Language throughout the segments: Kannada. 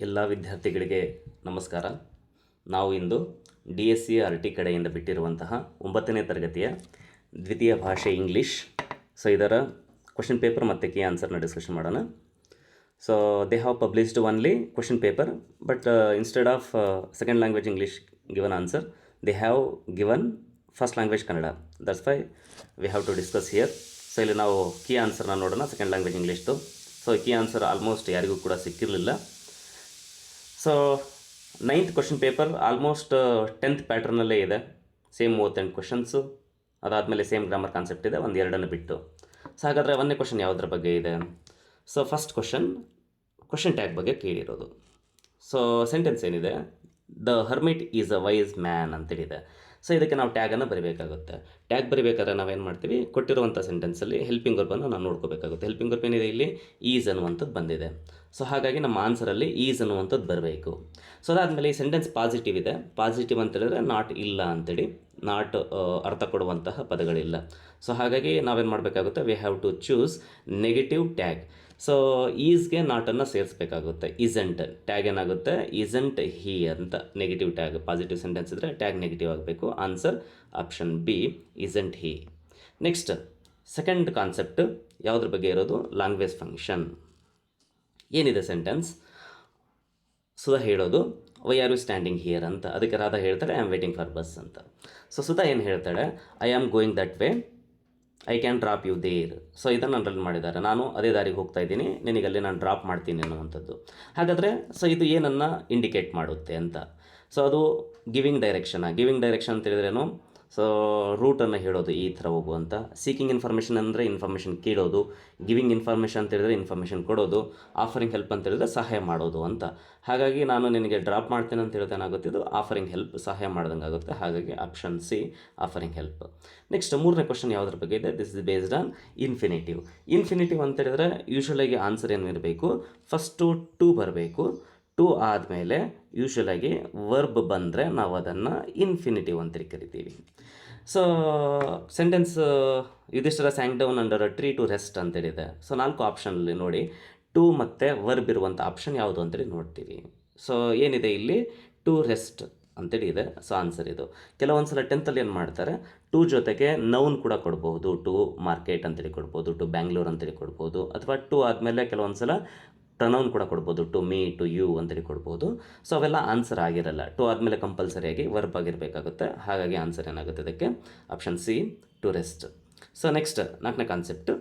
ಎಲ್ಲ ವಿದ್ಯಾರ್ಥಿಗಳಿಗೆ ನಮಸ್ಕಾರ. ನಾವು ಇಂದು DSC RT ಕಡೆಯಿಂದ ಬಿಟ್ಟಿರುವಂತಹ 9ನೇ ತರಗತಿಯ ದ್ವಿತೀಯ ಭಾಷೆ ಇಂಗ್ಲೀಷ್. ಸೊ ಇದರ ಕ್ವಶನ್ ಪೇಪರ್ ಮತ್ತು ಕೀ ಆನ್ಸರ್ನ ಡಿಸ್ಕಷನ್ ಮಾಡೋಣ. So they have published only question paper, but instead of second language English given answer, they have given first language Kannada. That's why we have to discuss here. So ಇಲ್ಲಿ ನಾವು ಕೀ ಆನ್ಸರ್ನ ನೋಡೋಣ ಸೆಕೆಂಡ್ ಲ್ಯಾಂಗ್ವೇಜ್ ಇಂಗ್ಲೀಷ್ದು. ಸೊ ಕೀ ಆನ್ಸರ್ ಆಲ್ಮೋಸ್ಟ್ ಯಾರಿಗೂ ಕೂಡ ಸಿಕ್ಕಿರಲಿಲ್ಲ. So 9th question paper almost 10th ಪ್ಯಾಟ್ರನ್ನಲ್ಲೇ ಇದೆ. ಸೇಮ್ 38 ಕ್ವಶನ್ಸು, ಅದಾದಮೇಲೆ ಸೇಮ್ ಗ್ರಾಮರ್ ಕಾನ್ಸೆಪ್ಟ್ ಇದೆ, ಒಂದು ಎರಡನ್ನು ಬಿಟ್ಟು. ಸೊ ಹಾಗಾದರೆ 1ನೇ ಕ್ವಶನ್ ಯಾವುದ್ರ ಬಗ್ಗೆ ಇದೆ? ಸೊ ಫಸ್ಟ್ ಕ್ವಶನ್ ಟ್ಯಾಗ್ ಬಗ್ಗೆ ಕೇಳಿರೋದು. ಸೊ ಸೆಂಟೆನ್ಸ್ ಏನಿದೆ, the hermit is a wise man ಅಂತೇಳಿದೆ. ಸೊ ಇದಕ್ಕೆ ನಾವು ಟ್ಯಾಗನ್ನು ಬರೀಬೇಕಾಗುತ್ತೆ. ಟ್ಯಾಗ್ ಬರೀಬೇಕಾದ್ರೆ ನಾವೇನು ಮಾಡ್ತೀವಿ, ಕೊಟ್ಟಿರುವಂಥ ಸೆಂಟೆನ್ಸಲ್ಲಿ ಹೆಲ್ಪಿಂಗ್ ವರ್ಬನ್ನು ನಾವು ನೋಡ್ಕೋಬೇಕಾಗುತ್ತೆ. ಹೆಲ್ಪಿಂಗ್ ವರ್ಬ್ ಏನಿದೆ ಇಲ್ಲಿ, ಈಸ್ ಅನ್ನುವಂಥದ್ದು ಬಂದಿದೆ. ಸೊ ಹಾಗಾಗಿ ನಮ್ಮ ಆನ್ಸರಲ್ಲಿ ಈಸ್ ಅನ್ನುವಂಥದ್ದು ಬರಬೇಕು. ಸೊ ಅದಾದಮೇಲೆ ಈ ಸೆಂಟೆನ್ಸ್ ಪಾಸಿಟಿವ್ ಇದೆ. ಪಾಸಿಟಿವ್ ಅಂತೇಳಿದ್ರೆ ನಾಟ್ ಇಲ್ಲ ಅಂತೇಳಿ, ನಾಟ್ ಅರ್ಥ ಕೊಡುವಂತಹ ಪದಗಳಿಲ್ಲ. ಸೊ ಹಾಗಾಗಿ ನಾವೇನು ಮಾಡಬೇಕಾಗುತ್ತೆ, we have to choose negative tag. So ಈಸ್ಗೆ ನಾಟನ್ನು ಸೇರಿಸಬೇಕಾಗುತ್ತೆ. ಇಸಂಟ್ ಟ್ಯಾಗ್ ಏನಾಗುತ್ತೆ, ಇಸಂಟ್ ಹಿ ಅಂತ ನೆಗೆಟಿವ್ ಟ್ಯಾಗ್. ಪಾಸಿಟಿವ್ ಸೆಂಟೆನ್ಸ್ ಇದ್ದರೆ ಟ್ಯಾಗ್ ನೆಗೆಟಿವ್ ಆಗಬೇಕು. Answer option B, isn't he. Next second concept ಯಾವುದ್ರ ಬಗ್ಗೆ ಇರೋದು, ಲ್ಯಾಂಗ್ವೇಜ್ ಫಂಕ್ಷನ್. ಏನಿದೆ ಸೆಂಟೆನ್ಸ್, ಸುಧಾ ಹೇಳೋದು why are you standing here ಅಂತ. ಅದಕ್ಕೆ ರಾಧಾ ಹೇಳ್ತಾಳೆ I am waiting for bus ಅಂತ. ಸೊ ಸುಧಾ ಏನು ಹೇಳ್ತಾಳೆ, I am going that way, I can drop you there. So ಇದನ್ನು ಅಂಡರ್ಲೈನ್ ಮಾಡಿದ್ದಾರೆ, ನಾನು ಅದೇ ದಾರಿಗೆ ಹೋಗ್ತಾ ಇದ್ದೀನಿ, ನಿನಗಲ್ಲಿ ನಾನು ಡ್ರಾಪ್ ಮಾಡ್ತೀನಿ ಅನ್ನುವಂಥದ್ದು. ಹಾಗಾದರೆ ಸೊ ಇದು ಏನನ್ನು ಇಂಡಿಕೇಟ್ ಮಾಡುತ್ತೆ ಅಂತ. ಸೊ ಅದು ಗಿವಿಂಗ್ ಡೈರೆಕ್ಷನ್ ಅಂತ ಹೇಳಿದ್ರೇನು, ಸೊ ರೂಟನ್ನು ಹೇಳೋದು, ಈ ಥರ ಹೋಗುವಂಥ. ಸೀಕಿಂಗ್ ಇನ್ಫಾರ್ಮೇಷನ್ ಅಂದರೆ ಇನ್ಫಾರ್ಮೇಷನ್ ಕೇಳೋದು. ಗಿವಿಂಗ್ ಇನ್ಫಾರ್ಮೇಷನ್ ಅಂತ ಹೇಳಿದ್ರೆ ಇನ್ಫಾರ್ಮೇಷನ್ ಕೊಡೋದು. ಆಫರಿಂಗ್ ಹೆಲ್ಪ್ ಅಂತ ಹೇಳಿದ್ರೆ ಸಹಾಯ ಮಾಡೋದು ಅಂತ. ಹಾಗಾಗಿ ನಾನು ನಿನಗೆ ಡ್ರಾಪ್ ಮಾಡ್ತೇನೆ ಅಂತ ಹೇಳಿದ್ರೆ ಏನಾಗುತ್ತೆ, ಇದು ಆಫರಿಂಗ್ ಹೆಲ್ಪ್, ಸಹಾಯ ಮಾಡ್ದಂಗೆ ಆಗುತ್ತೆ. ಹಾಗಾಗಿ option C, offering help. Next 3ನೇ ಕ್ವಶನ್ ಯಾವುದ್ರ ಬಗ್ಗೆ ಇದೆ, this is based on infinitive. Infinitive ಅಂತ ಹೇಳಿದ್ರೆ ಯೂಶ್ವಲಾಗಿ ಆನ್ಸರ್ ಏನಿರಬೇಕು, ಫಸ್ಟು ಟು ಬರಬೇಕು. ಟು ಆದಮೇಲೆ ಯೂಶ್ವಲಾಗಿ ವರ್ಬ್ ಬಂದರೆ ನಾವು ಅದನ್ನು ಇನ್ಫಿನಿಟಿವ್ ಅಂತೇಳಿ ಕರಿತೀವಿ. So sentence Yudhishthira sang down under a tree to rest ಅಂತೇಳಿದೆ. ಸೊ 4 ಆಪ್ಷನಲ್ಲಿ ನೋಡಿ, ಟು ಮತ್ತು ವರ್ಬ್ ಇರುವಂಥ ಆಪ್ಷನ್ ಯಾವುದು ಅಂತೇಳಿ ನೋಡ್ತೀವಿ. ಸೊ ಏನಿದೆ ಇಲ್ಲಿ, ಟು ರೆಸ್ಟ್ ಅಂತೇಳಿ ಇದೆ. ಸೊ ಆನ್ಸರ್ ಇದು. ಕೆಲವೊಂದು ಸಲ 10th ಏನು ಮಾಡ್ತಾರೆ, ಟು ಜೊತೆಗೆ ನೌನ್ ಕೂಡ ಕೊಡ್ಬೋದು. ಟು ಮಾರ್ಕೆಟ್ ಅಂತೇಳಿ ಕೊಡ್ಬೋದು, ಟು ಬ್ಯಾಂಗ್ಳೂರ್ ಅಂತೇಳಿ ಕೊಡ್ಬೋದು, ಅಥವಾ ಟು ಆದಮೇಲೆ ಕೆಲವೊಂದು ಸಲ ಪ್ರನೌನ್ ಕೂಡ ಕೊಡ್ಬೋದು, ಟು ಮೀ, ಟು ಯು ಅಂತೇಳಿ ಕೊಡ್ಬೋದು. ಸೊ ಅವೆಲ್ಲ ಆನ್ಸರ್ ಆಗಿರಲ್ಲ. ಟು ಆದಮೇಲೆ ಕಂಪಲ್ಸರಿಯಾಗಿ ವರ್ಬ್ ಆಗಿರಬೇಕಾಗುತ್ತೆ. ಹಾಗಾಗಿ ಆನ್ಸರ್ ಏನಾಗುತ್ತೆ ಇದಕ್ಕೆ, option C, to rest. So next 4ನೇ ಕಾನ್ಸೆಪ್ಟ್,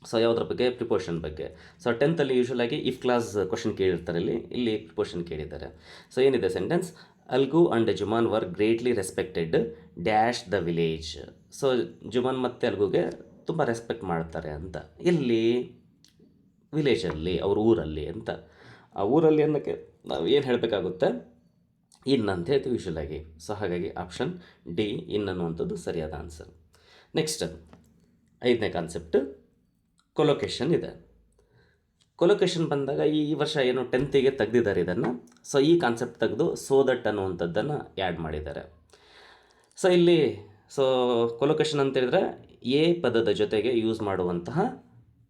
ಸೊ ಯಾವುದ್ರ ಬಗ್ಗೆ, ಪ್ರಿಪೋಷನ್ ಬಗ್ಗೆ. ಸೊ 10th ಯೂಶ್ವಲಾಗಿ ಇಫ್ ಕ್ಲಾಸ್ ಕ್ವಶನ್ ಕೇಳಿರ್ತಾರೆ, ಇಲ್ಲಿ ಪ್ರಿಪೋಷನ್ ಕೇಳಿದ್ದಾರೆ. ಸೊ ಏನಿದೆ sentence, Algu and Jumman were greatly respected dash the village. So Jumman ಮತ್ತು ಅಲ್ಗುಗೆ ತುಂಬ ರೆಸ್ಪೆಕ್ಟ್ ಮಾಡ್ತಾರೆ ಅಂತ. ಇಲ್ಲಿ ವಿಲೇಜಲ್ಲಿ, ಅವ್ರ ಊರಲ್ಲಿ ಅಂತ. ಆ ಊರಲ್ಲಿ ಅನ್ನೋಕ್ಕೆ ನಾವು ಏನು ಹೇಳಬೇಕಾಗುತ್ತೆ, ಇನ್ ಅಂತ ಹೇಳ್ತೀವಿ ಯೂಶ್ವಲಾಗಿ. ಸೊ ಹಾಗಾಗಿ ಆಪ್ಷನ್ ಡಿ, ಇನ್ ಅನ್ನುವಂಥದ್ದು ಸರಿಯಾದ ಆನ್ಸರ್. ನೆಕ್ಸ್ಟ್ 5ನೇ ಕಾನ್ಸೆಪ್ಟ್, ಕೊಲೊಕೇಶನ್ ಇದೆ. ಕೊಲೊಕೇಶನ್ ಬಂದಾಗ ಈ ವರ್ಷ ಏನು 10th ತೆಗೆದಿದ್ದಾರೆ ಇದನ್ನು. ಸೊ ಈ ಕಾನ್ಸೆಪ್ಟ್ ತೆಗೆದು ಸೋ ದಟ್ ಅನ್ನುವಂಥದ್ದನ್ನು ಆ್ಯಡ್ ಮಾಡಿದ್ದಾರೆ. ಸೊ ಇಲ್ಲಿ ಸೊ ಕೊಲೊಕೇಶನ್ ಅಂತೇಳಿದ್ರೆ ಎ ಪದದ ಜೊತೆಗೆ ಯೂಸ್ ಮಾಡುವಂತಹ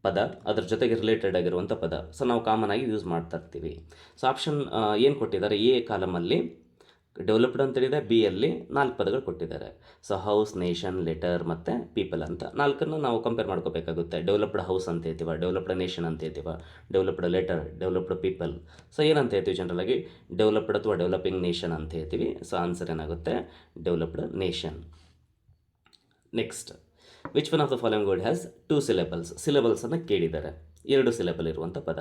ಪದ, ಅದ್ರ ಜೊತೆಗೆ ರಿಲೇಟೆಡ್ ಆಗಿರುವಂಥ ಪದ. ಸೊ ನಾವು ಕಾಮನ್ ಆಗಿ ಯೂಸ್ ಮಾಡ್ತಾ ಇರ್ತೀವಿ. ಸೊ ಆಪ್ಷನ್ ಏನು ಕೊಟ್ಟಿದ್ದಾರೆ, ಎ ಕಾಲಮಲ್ಲಿ ಡೆವಲಪ್ಡ್ ಅಂತೇಳಿದೆ, ಬಿ ಅಲ್ಲಿ 4 ಪದಗಳು ಕೊಟ್ಟಿದ್ದಾರೆ. ಸೊ ಹೌಸ್, ನೇಷನ್, ಲೆಟರ್ ಮತ್ತು ಪೀಪಲ್ ಅಂತ 4ನ್ನು ನಾವು ಕಂಪೇರ್ ಮಾಡ್ಕೋಬೇಕಾಗುತ್ತೆ. ಡೆವಲಪ್ಡ್ ಹೌಸ್ ಅಂತ ಹೇಳ್ತೀವ, ಡೆವಲಪ್ಡ್ ನೇಷನ್ ಅಂತ ಹೇಳ್ತೀವ, developed letter, developed people. So ಏನಂತ ಹೇಳ್ತೀವಿ ಜನರಲಾಗಿ, ಡೆವಲಪ್ಡ್ ಅಥವಾ ಡೆವಲಪಿಂಗ್ ನೇಷನ್ ಅಂತ ಹೇಳ್ತೀವಿ. ಸೊ ಆನ್ಸರ್ ಏನಾಗುತ್ತೆ, developed nation. Next, which one of the following word has 2 syllables. ಸಿಲೆಬಲ್ಸನ್ನು ಕೇಳಿದ್ದಾರೆ, 2 ಸಿಲೆಬಲ್ ಇರುವಂಥ ಪದ.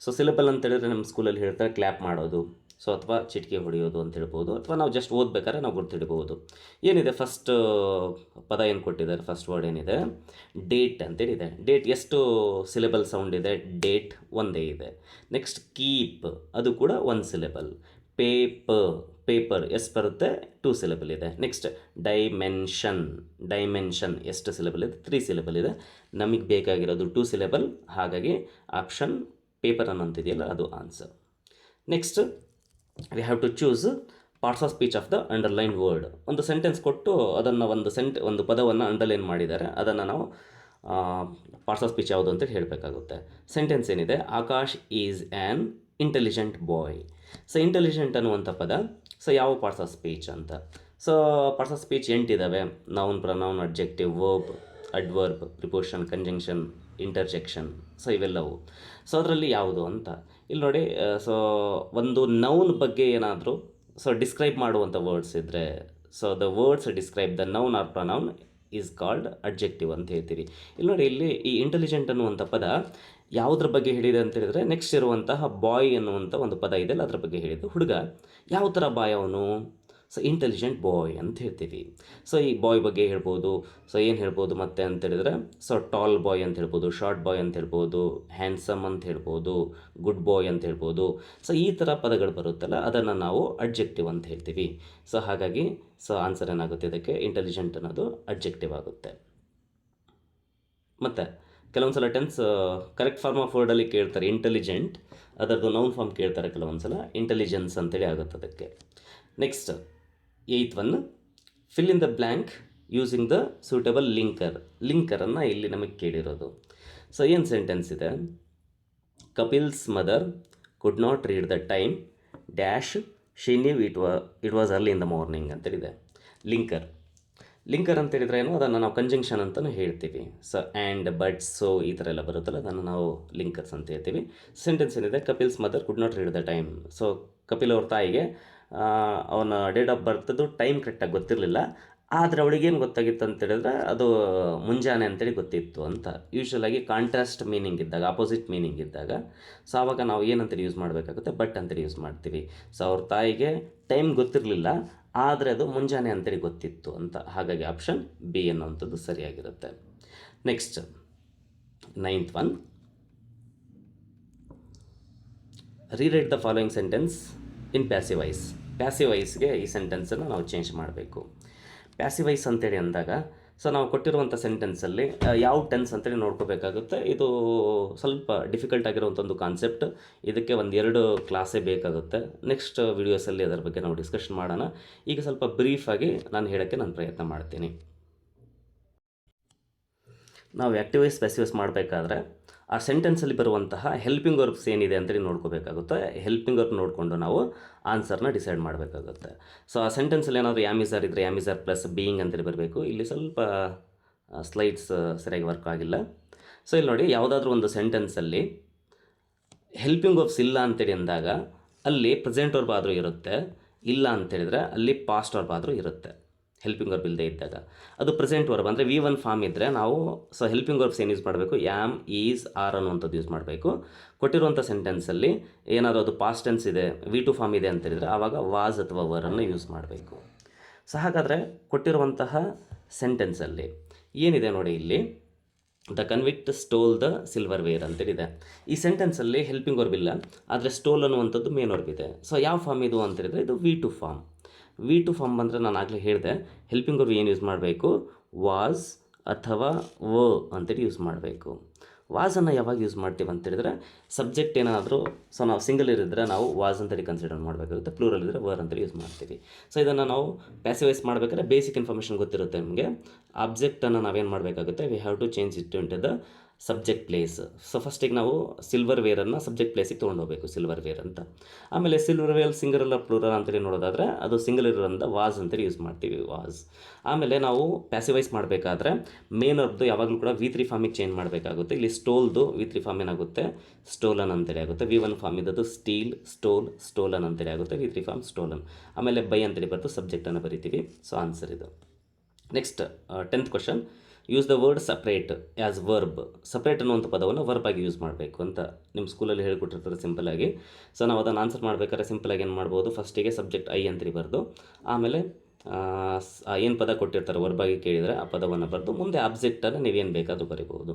ಸೊ ಸಿಲೆಬಲ್ ಅಂತೇಳಿದ್ರೆ ನಮ್ಮ ಸ್ಕೂಲಲ್ಲಿ ಹೇಳ್ತಾರೆ ಕ್ಲ್ಯಾಪ್ ಮಾಡೋದು, ಸೊ ಅಥವಾ ಚಿಟಿಕೆ ಹೊಡೆಯೋದು ಅಂತ ಹೇಳ್ಬೋದು, ಅಥವಾ ನಾವು ಜಸ್ಟ್ ಓದ್ಬೇಕಾದ್ರೆ ನಾವು ಗುರ್ತಿಡ್ಬೋದು. ಏನಿದೆ ಫಸ್ಟ್ ಪದ ಏನು ಕೊಟ್ಟಿದ್ದಾರೆ, ಫಸ್ಟ್ ವರ್ಡ್ ಏನಿದೆ, ಡೇಟ್ ಅಂತೇಳಿದೆ. ಡೇಟ್ ಎಷ್ಟು ಸಿಲೆಬಲ್ ಸೌಂಡ್ ಇದೆ, ಡೇಟ್ ಒಂದೇ ಇದೆ. ನೆಕ್ಸ್ಟ್ ಕೀಪ್, ಅದು ಕೂಡ 1 ಸಿಲೆಬಲ್. ಪೇಪರ್ ಎಷ್ಟು ಬರುತ್ತೆ, 2 ಸಿಲೆಬಲ್ ಇದೆ. ನೆಕ್ಸ್ಟ್ ಡೈಮೆನ್ಷನ್ ಎಷ್ಟು ಸಿಲೆಬಲ್ ಇದೆ, 3 ಸಿಲೆಬಲ್ ಇದೆ. ನಮಗೆ ಬೇಕಾಗಿರೋದು 2 ಸಿಲೆಬಲ್. ಹಾಗಾಗಿ ಆಪ್ಷನ್ ಪೇಪರ್ ಅನ್ನೋಂತಿದೆಯಲ್ಲ ಅದು answer. Next we have to choose parts of speech of the underline word. ಒಂದು ಸೆಂಟೆನ್ಸ್ ಕೊಟ್ಟು ಅದನ್ನು ಒಂದು ಪದವನ್ನು ಅಂಡರ್ಲೈನ್ ಮಾಡಿದ್ದಾರೆ, ಅದನ್ನು ನಾವು ಪಾರ್ಟ್ಸ್ ಆಫ್ ಸ್ಪೀಚ್ ಯಾವುದು ಅಂತೇಳಿ ಹೇಳಬೇಕಾಗುತ್ತೆ. ಸೆಂಟೆನ್ಸ್ ಏನಿದೆ, Akash is an intelligent boy. So intelligent ಅನ್ನುವಂಥ ಪದ ಸೊ ಯಾವ ಪಾರ್ಟ್ಸ್ ಆಫ್ ಸ್ಪೀಚ್ ಅಂತ. ಸೊ ಪಾರ್ಟ್ಸ್ ಆಫ್ ಸ್ಪೀಚ್ 8 ಇದ್ದಾವೆ. Noun, pronoun, adjective, verb, adverb, ಪ್ರಿಪೋಷನ್, conjunction, interjection. So ಇವೆಲ್ಲವು. ಸೊ ಅದರಲ್ಲಿ ಯಾವುದು ಅಂತ ಇಲ್ಲಿ ನೋಡಿ. ಸೊ ಒಂದು ನೌನ್ ಬಗ್ಗೆ ಏನಾದರೂ ಸೊ ಡಿಸ್ಕ್ರೈಬ್ ಮಾಡುವಂಥ ವರ್ಡ್ಸ್ ಇದ್ದರೆ, so the words describe the noun R pronoun is called adjective ಅಂತ ಹೇಳ್ತೀವಿ. ಇಲ್ಲಿ ನೋಡಿ, ಇಲ್ಲಿ ಈ ಇಂಟೆಲಿಜೆಂಟ್ ಅನ್ನುವಂಥ ಪದ ಯಾವುದ್ರ ಬಗ್ಗೆ ಹೇಳಿದೆ ಅಂತ ಹೇಳಿದರೆ, ನೆಕ್ಸ್ಟ್ ಇರುವಂತಹ ಬಾಯ್ ಅನ್ನುವಂಥ ಒಂದು ಪದ ಇದೆಯಲ್ಲ ಅದರ ಬಗ್ಗೆ ಹೇಳಿದ್ದು. ಹುಡುಗ ಯಾವ ಥರ ಬಾಯ್ ಅವನು? ಸೊ ಇಂಟೆಲಿಜೆಂಟ್ ಬಾಯ್ ಅಂತ ಹೇಳ್ತೀವಿ. ಸೊ ಈ ಬಾಯ್ ಬಗ್ಗೆ ಹೇಳ್ಬೋದು. ಸೊ ಏನು ಹೇಳ್ಬೋದು ಮತ್ತೆ ಅಂತ ಹೇಳಿದ್ರೆ, ಸೊ ಟಾಲ್ ಬಾಯ್ ಅಂತ ಹೇಳ್ಬೋದು, ಶಾರ್ಟ್ ಬಾಯ್ ಅಂತ ಹೇಳ್ಬೋದು, ಹ್ಯಾಂಡ್ಸಮ್ ಅಂತ ಹೇಳ್ಬೋದು, ಗುಡ್ ಬಾಯ್ ಅಂತ ಹೇಳ್ಬೋದು. ಸೊ ಈ ಥರ ಪದಗಳು ಬರುತ್ತಲ್ಲ ಅದನ್ನು ನಾವು ಅಡ್ಜೆಕ್ಟಿವ್ ಅಂತ ಹೇಳ್ತೀವಿ. ಸೊ ಹಾಗಾಗಿ ಸೊ ಆನ್ಸರ್ ಏನಾಗುತ್ತೆ ಇದಕ್ಕೆ? ಇಂಟೆಲಿಜೆಂಟ್ ಅನ್ನೋದು ಅಡ್ಜೆಕ್ಟಿವ್ ಆಗುತ್ತೆ. ಮತ್ತು ಕೆಲವೊಂದು ಸಲ ಟೆನ್ಸ್ ಕರೆಕ್ಟ್ ಫಾರ್ಮ್ ಆಫ್ ವರ್ಡಲ್ಲಿ ಕೇಳ್ತಾರೆ ಇಂಟೆಲಿಜೆಂಟ್, ಅದರದ್ದು ನೌನ್ ಫಾರ್ಮ್ ಕೇಳ್ತಾರೆ ಕೆಲವೊಂದು ಸಲ, ಇಂಟೆಲಿಜೆನ್ಸ್ ಅಂತೇಳಿ ಆಗುತ್ತೆ ಅದಕ್ಕೆ. Next 8th one, fill in the blank using the suitable linker. ಲಿಂಕರನ್ನು ಇಲ್ಲಿ ನಮಗೆ ಕೇಳಿರೋದು. ಸೊ ಏನು ಸೆಂಟೆನ್ಸ್ ಇದೆ? Kapil's mother could not read the time dash she knew it was early in the morning ಅಂತೇಳಿದೆ. ಲಿಂಕರ್ ಅಂತ ಹೇಳಿದ್ರೆ ಏನು? ಅದನ್ನು ನಾವು ಕಂಜಂಕ್ಷನ್ ಅಂತಲೂ ಹೇಳ್ತೀವಿ. ಸೊ ಆ್ಯಂಡ್, ಬಟ್, ಸೊ ಈ ಥರ ಎಲ್ಲ ಬರುತ್ತಲ್ಲ ಅದನ್ನು ನಾವು ಲಿಂಕರ್ಸ್ ಅಂತ ಹೇಳ್ತೀವಿ. ಸೆಂಟೆನ್ಸ್ ಏನಿದೆ? Kapil's mother could not read the time. So Kapil ಅವ್ರ ತಾಯಿಗೆ ಅವನ ಡೇಟ್ ಆಫ್ ಬರ್ತದ್ದು ಟೈಮ್ ಕರೆಕ್ಟಾಗಿ ಗೊತ್ತಿರಲಿಲ್ಲ, ಆದರೆ ಅವಳಿಗೇನು ಗೊತ್ತಾಗಿತ್ತು ಅಂತ ಹೇಳಿದ್ರೆ ಅದು ಮುಂಜಾನೆ ಅಂತೇಳಿ ಗೊತ್ತಿತ್ತು ಅಂತ. ಯೂಶ್ವಲಾಗಿ ಕಾಂಟ್ರಾಸ್ಟ್ ಮೀನಿಂಗ್ ಇದ್ದಾಗ, ಆಪೋಸಿಟ್ ಮೀನಿಂಗ್ ಇದ್ದಾಗ, ಸೊ ಆವಾಗ ನಾವು ಏನಂತೇಳಿ ಯೂಸ್ ಮಾಡಬೇಕಾಗುತ್ತೆ? ಬಟ್ ಅಂತೇಳಿ ಯೂಸ್ ಮಾಡ್ತೀವಿ. ಸೊ ಅವ್ರ ತಾಯಿಗೆ ಟೈಮ್ ಗೊತ್ತಿರಲಿಲ್ಲ, ಆದರೆ ಅದು ಮುಂಜಾನೆ ಅಂತೇಳಿ ಗೊತ್ತಿತ್ತು ಅಂತ. ಹಾಗಾಗಿ ಆಪ್ಷನ್ ಬಿ ಅನ್ನುವಂಥದ್ದು ಸರಿಯಾಗಿರುತ್ತೆ. Next 9th one, rewrite the following sentence in passive voice. Passive ವಾಯ್ಸ್ಗೆ ಈ ಸೆಂಟೆನ್ಸನ್ನು ನಾವು ಚೇಂಜ್ ಮಾಡಬೇಕು. ಪ್ಯಾಸಿವ್ ವಾಯ್ಸ್ ಅಂತೇಳಿ ಅಂದಾಗ ಸೊ ನಾವು ಕೊಟ್ಟಿರುವಂಥ ಸೆಂಟೆನ್ಸಲ್ಲಿ ಯಾವ ಟೆನ್ಸ್ ಅಂತೇಳಿ ನೋಡ್ಕೋಬೇಕಾಗುತ್ತೆ. ಇದು ಸ್ವಲ್ಪ ಡಿಫಿಕಲ್ಟ್ ಆಗಿರುವಂಥ ಒಂದು ಕಾನ್ಸೆಪ್ಟ್. ಇದಕ್ಕೆ 1-2 ಕ್ಲಾಸೇ ಬೇಕಾಗುತ್ತೆ. ನೆಕ್ಸ್ಟ್ ವೀಡಿಯೋಸಲ್ಲಿ ಅದರ ಬಗ್ಗೆ ನಾವು ಡಿಸ್ಕಷನ್ ಮಾಡೋಣ. ಈಗ ಸ್ವಲ್ಪ ಬ್ರೀಫಾಗಿ ನಾನು ಹೇಳೋಕ್ಕೆ ನಾನು ಪ್ರಯತ್ನ ಮಾಡ್ತೀನಿ. ನಾವು ಆ್ಯಕ್ಟಿವ್ ವಾಯ್ಸ್ ಪ್ಯಾಸಿವ್ ವಾಯ್ಸ್ ಮಾಡಬೇಕಾದ್ರೆ ಆ ಸೆಂಟೆನ್ಸಲ್ಲಿ ಬರುವಂತಹ ಹೆಲ್ಪಿಂಗ್ ವರ್ಬ್ಸ್ ಏನಿದೆ ಅಂತೇಳಿ ನೋಡ್ಕೋಬೇಕಾಗುತ್ತೆ. ಹೆಲ್ಪಿಂಗ್ ವರ್ಬ್ ನೋಡಿಕೊಂಡು ನಾವು ಆನ್ಸರ್ನ ಡಿಸೈಡ್ ಮಾಡಬೇಕಾಗುತ್ತೆ. ಸೊ ಆ ಸೆಂಟೆನ್ಸಲ್ಲಿ ಏನಾದರೂ ಯಾಮಿಸರ್ ಇದ್ದರೆ ಯಾಮಿಸರ್ ಪ್ಲಸ್ ಬೀಯಿಂಗ್ ಅಂತೇಳಿ ಬರಬೇಕು. ಇಲ್ಲಿ ಸ್ವಲ್ಪ ಸ್ಲೈಡ್ಸ್ ಸರಿಯಾಗಿ ವರ್ಕ್ ಆಗಿಲ್ಲ. ಸೊ ಇಲ್ಲಿ ನೋಡಿ, ಯಾವುದಾದ್ರೂ ಒಂದು ಸೆಂಟೆನ್ಸಲ್ಲಿ ಹೆಲ್ಪಿಂಗ್ ವರ್ಬ್ಸ್ ಇಲ್ಲ ಅಂತೇಳಿ ಅಂದಾಗ ಅಲ್ಲಿ ಪ್ರೆಸೆಂಟ್ ವರ್ಬ್ ಆದರೂ ಇರುತ್ತೆ, ಇಲ್ಲ ಅಂತೇಳಿದರೆ ಅಲ್ಲಿ ಪಾಸ್ಟ್ ವರ್ಬ್ ಆದರೂ ಇರುತ್ತೆ. ಹೆಲ್ಪಿಂಗ್ ವರ್ಬ್ ಇಲ್ಲದೆ ಇದ್ದಾಗ ಅದು ಪ್ರೆಸೆಂಟ್ ವರ್ಬ್ ಅಂದರೆ V1 ಫಾರ್ಮ್ ಇದ್ದರೆ ನಾವು ಸೊ ಹೆಲ್ಪಿಂಗ್ ವರ್ಬ್ಸ್ ಏನು ಯೂಸ್ ಮಾಡಬೇಕು? ಆ್ಯಮ್, ಈಸ್, ಆರ್ ಅನ್ನುವಂಥದ್ದು ಯೂಸ್ ಮಾಡಬೇಕು. ಕೊಟ್ಟಿರುವಂಥ ಸೆಂಟೆನ್ಸಲ್ಲಿ ಏನಾದರೂ ಅದು ಪಾಸ್ಟ್ ಟೆನ್ಸ್ ಇದೆ, V2 ಫಾರ್ಮ್ ಇದೆ ಅಂತೇಳಿದರೆ ಆವಾಗ ವಾಸ್ ಅಥವಾ ವರನ್ನು ಯೂಸ್ ಮಾಡಬೇಕು. ಸೊ ಹಾಗಾದರೆ ಕೊಟ್ಟಿರುವಂತಹ ಸೆಂಟೆನ್ಸಲ್ಲಿ ಏನಿದೆ ನೋಡಿ, ಇಲ್ಲಿ the convict stole the silverware ಅಂತೇಳಿದೆ. ಈ ಸೆಂಟೆನ್ಸಲ್ಲಿ ಹೆಲ್ಪಿಂಗ್ ವರ್ಬ್ ಇಲ್ಲ, ಆದರೆ ಸ್ಟೋಲ್ ಅನ್ನುವಂಥದ್ದು ಮೇನ್ ವರ್ಬ್ ಇದೆ. ಸೊ ಯಾವ ಫಾರ್ಮ್ ಇದು ಅಂತೇಳಿದರೆ ಇದು V2 ಫಾರ್ಮ್. V2 ಫಾರ್ಮ್ ಬಂದರೆ ನಾನು ಆಗಲೇ ಹೇಳಿದೆ, ಹೆಲ್ಪಿಂಗ್ ವರ್ಬ್ ಏನು ಯೂಸ್ ಮಾಡಬೇಕು? ವಾಸ್ ಅಥವಾ ವ ಅಂತೇಳಿ ಯೂಸ್ ಮಾಡಬೇಕು. ವಾಸನ್ನು ಯಾವಾಗ ಯೂಸ್ ಮಾಡ್ತೀವಿ ಅಂತೇಳಿದರೆ ಸಬ್ಜೆಕ್ಟ್ ಏನಾದರೂ ಸೊ ನಾವು ಸಿಂಗಲ್ ಇರಿದ್ರೆ ನಾವು ವಾಸ್ ಅಂತೇಳಿ ಕನ್ಸಿಡರ್ ಮಾಡಬೇಕಾಗುತ್ತೆ, ಪ್ಲೂರಲ್ ಇದ್ದರೆ ವರ್ ಅಂತೇಳಿ ಯೂಸ್ ಮಾಡ್ತೀವಿ. ಸೊ ಇದನ್ನು ನಾವು ಪ್ಯಾಸಿವ್ ವಾಯ್ಸ್ ಮಾಡಬೇಕಾದ್ರೆ ಬೇಸಿಕ್ ಇನ್ಫಾರ್ಮೇಷನ್ ಗೊತ್ತಿರುತ್ತೆ ನಿಮಗೆ. ಆಬ್ಜೆಕ್ಟನ್ನು ನಾವೇನು ಮಾಡಬೇಕಾಗುತ್ತೆ? We have to change it into the subject place. So ಫಸ್ಟಿಗೆ ನಾವು ಸಿಲ್ವರ್ ವೇರನ್ನು ಸಬ್ಜೆಕ್ಟ್ ಪ್ಲೇಸಿಗೆ ತೊಗೊಂಡು ಹೋಗಬೇಕು, ಸಿಲ್ವರ್ ವೇರ್ ಅಂತ. ಆಮೇಲೆ ಸಿಲ್ವರ್ ವೇರ್ ಸಿಂಗಲ್ ಪ್ಲೂರಲ್ ಅಂತೇಳಿ ನೋಡೋದಾದರೆ ಅದು ಸಿಂಗಲ್ ಇರೋದ್ರಿಂದ ವಾಸ್ ಅಂತೇಳಿ ಯೂಸ್ ಮಾಡ್ತೀವಿ, ವಾಸ್. ಆಮೇಲೆ ನಾವು ಪ್ಯಾಸಿವ್ ವಾಯ್ಸ್ ಮಾಡಬೇಕಾದ್ರೆ ಮೇನ್ ವರ್ಬ್ದು ಯಾವಾಗಲೂ ಕೂಡ V3 ಫಾರ್ಮಿಗೆ ಚೇಂಜ್ ಮಾಡಬೇಕಾಗುತ್ತೆ. ಇಲ್ಲಿ ಸ್ಟೋಲ್ದು V3 ಫಾರ್ಮ್ ಏನಾಗುತ್ತೆ? ಸ್ಟೋಲನ್ ಅಂತೇಳಿ ಆಗುತ್ತೆ. V1 ಫಾರ್ಮ್ ಇದ್ದದ್ದು ಸ್ಟೀಲ್, ಸ್ಟೋಲ್, ಸ್ಟೋಲನ್ ಅಂತೇಳಿ ಆಗುತ್ತೆ. V3 form stolen. ಆಮೇಲೆ ಬೈ ಅಂತೇಳಿ ಬರ್ತು ಸಬ್ಜೆಕ್ಟನ್ನು ಬರಿತೀವಿ. ಸೊ ಆನ್ಸರ್ ಇದು. Next 10th question, use the word separate as verb. Separate ಅನ್ನುವಂಥ ಪದವನ್ನು ವರ್ಬ್ ಆಗಿ ಯೂಸ್ ಮಾಡಬೇಕು ಅಂತ ನಿಮ್ಮ ಸ್ಕೂಲಲ್ಲಿ ಹೇಳ್ಕೊಟ್ಟಿರ್ತಾರೆ ಸಿಂಪಲಾಗಿ. ಸೊ ನಾವು ಅದನ್ನು ಆನ್ಸರ್ ಮಾಡಬೇಕಾದ್ರೆ ಸಿಂಪಲಾಗಿ ಏನು ಮಾಡ್ಬೋದು? ಫಸ್ಟಿಗೆ ಸಬ್ಜೆಕ್ಟ್ ಐ ಅಂತೇಳಿ ಬರೆದು, ಆಮೇಲೆ ಏನು ಪದ ಕೊಟ್ಟಿರ್ತಾರೆ ವರ್ಬ್ ಆಗಿ ಕೇಳಿದರೆ ಆ ಪದವನ್ನು ಬರೆದು ಮುಂದೆ ಆಬ್ಜೆಕ್ಟನ್ನು ನೀವೇನು ಬೇಕಾದರೂ ಬರೀಬೋದು.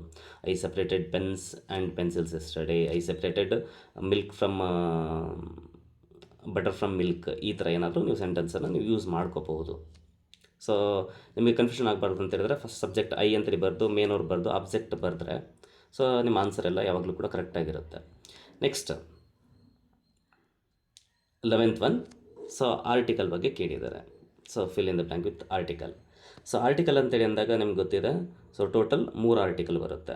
I separated pens and pencils yesterday, I separated milk from butter from milk. ಈ ಥರ ಏನಾದರೂ ನೀವು ಸೆಂಟೆನ್ಸನ್ನು ನೀವು ಯೂಸ್ ಮಾಡ್ಕೋಬಹುದು. ಸೊ ನಿಮಗೆ ಕನ್ಫ್ಯೂಷನ್ ಆಗಬಾರ್ದು ಅಂತ ಹೇಳಿದ್ರೆ ಫಸ್ಟ್ ಸಬ್ಜೆಕ್ಟ್ ಐ ಅಂತೇಳಿ ಬರೆದು ಮೇನ್ ಅವ್ರು ಬರೆದು ಆಬ್ಜೆಕ್ಟ್ ಬರೆದ್ರೆ ಸೊ ನಿಮ್ಮ ಆನ್ಸರ್ ಎಲ್ಲ ಯಾವಾಗಲೂ ಕೂಡ ಕರೆಕ್ಟಾಗಿರುತ್ತೆ. Next 11th one, so article ಬಗ್ಗೆ ಕೇಳಿದ್ದಾರೆ. So fill in the blank with article. So article ಅಂತೇಳಿ ಅಂದಾಗ ನಿಮ್ಗೆ ಗೊತ್ತಿದೆ, ಸೊ ಟೋಟಲ್ 3 ಆರ್ಟಿಕಲ್ ಬರುತ್ತೆ.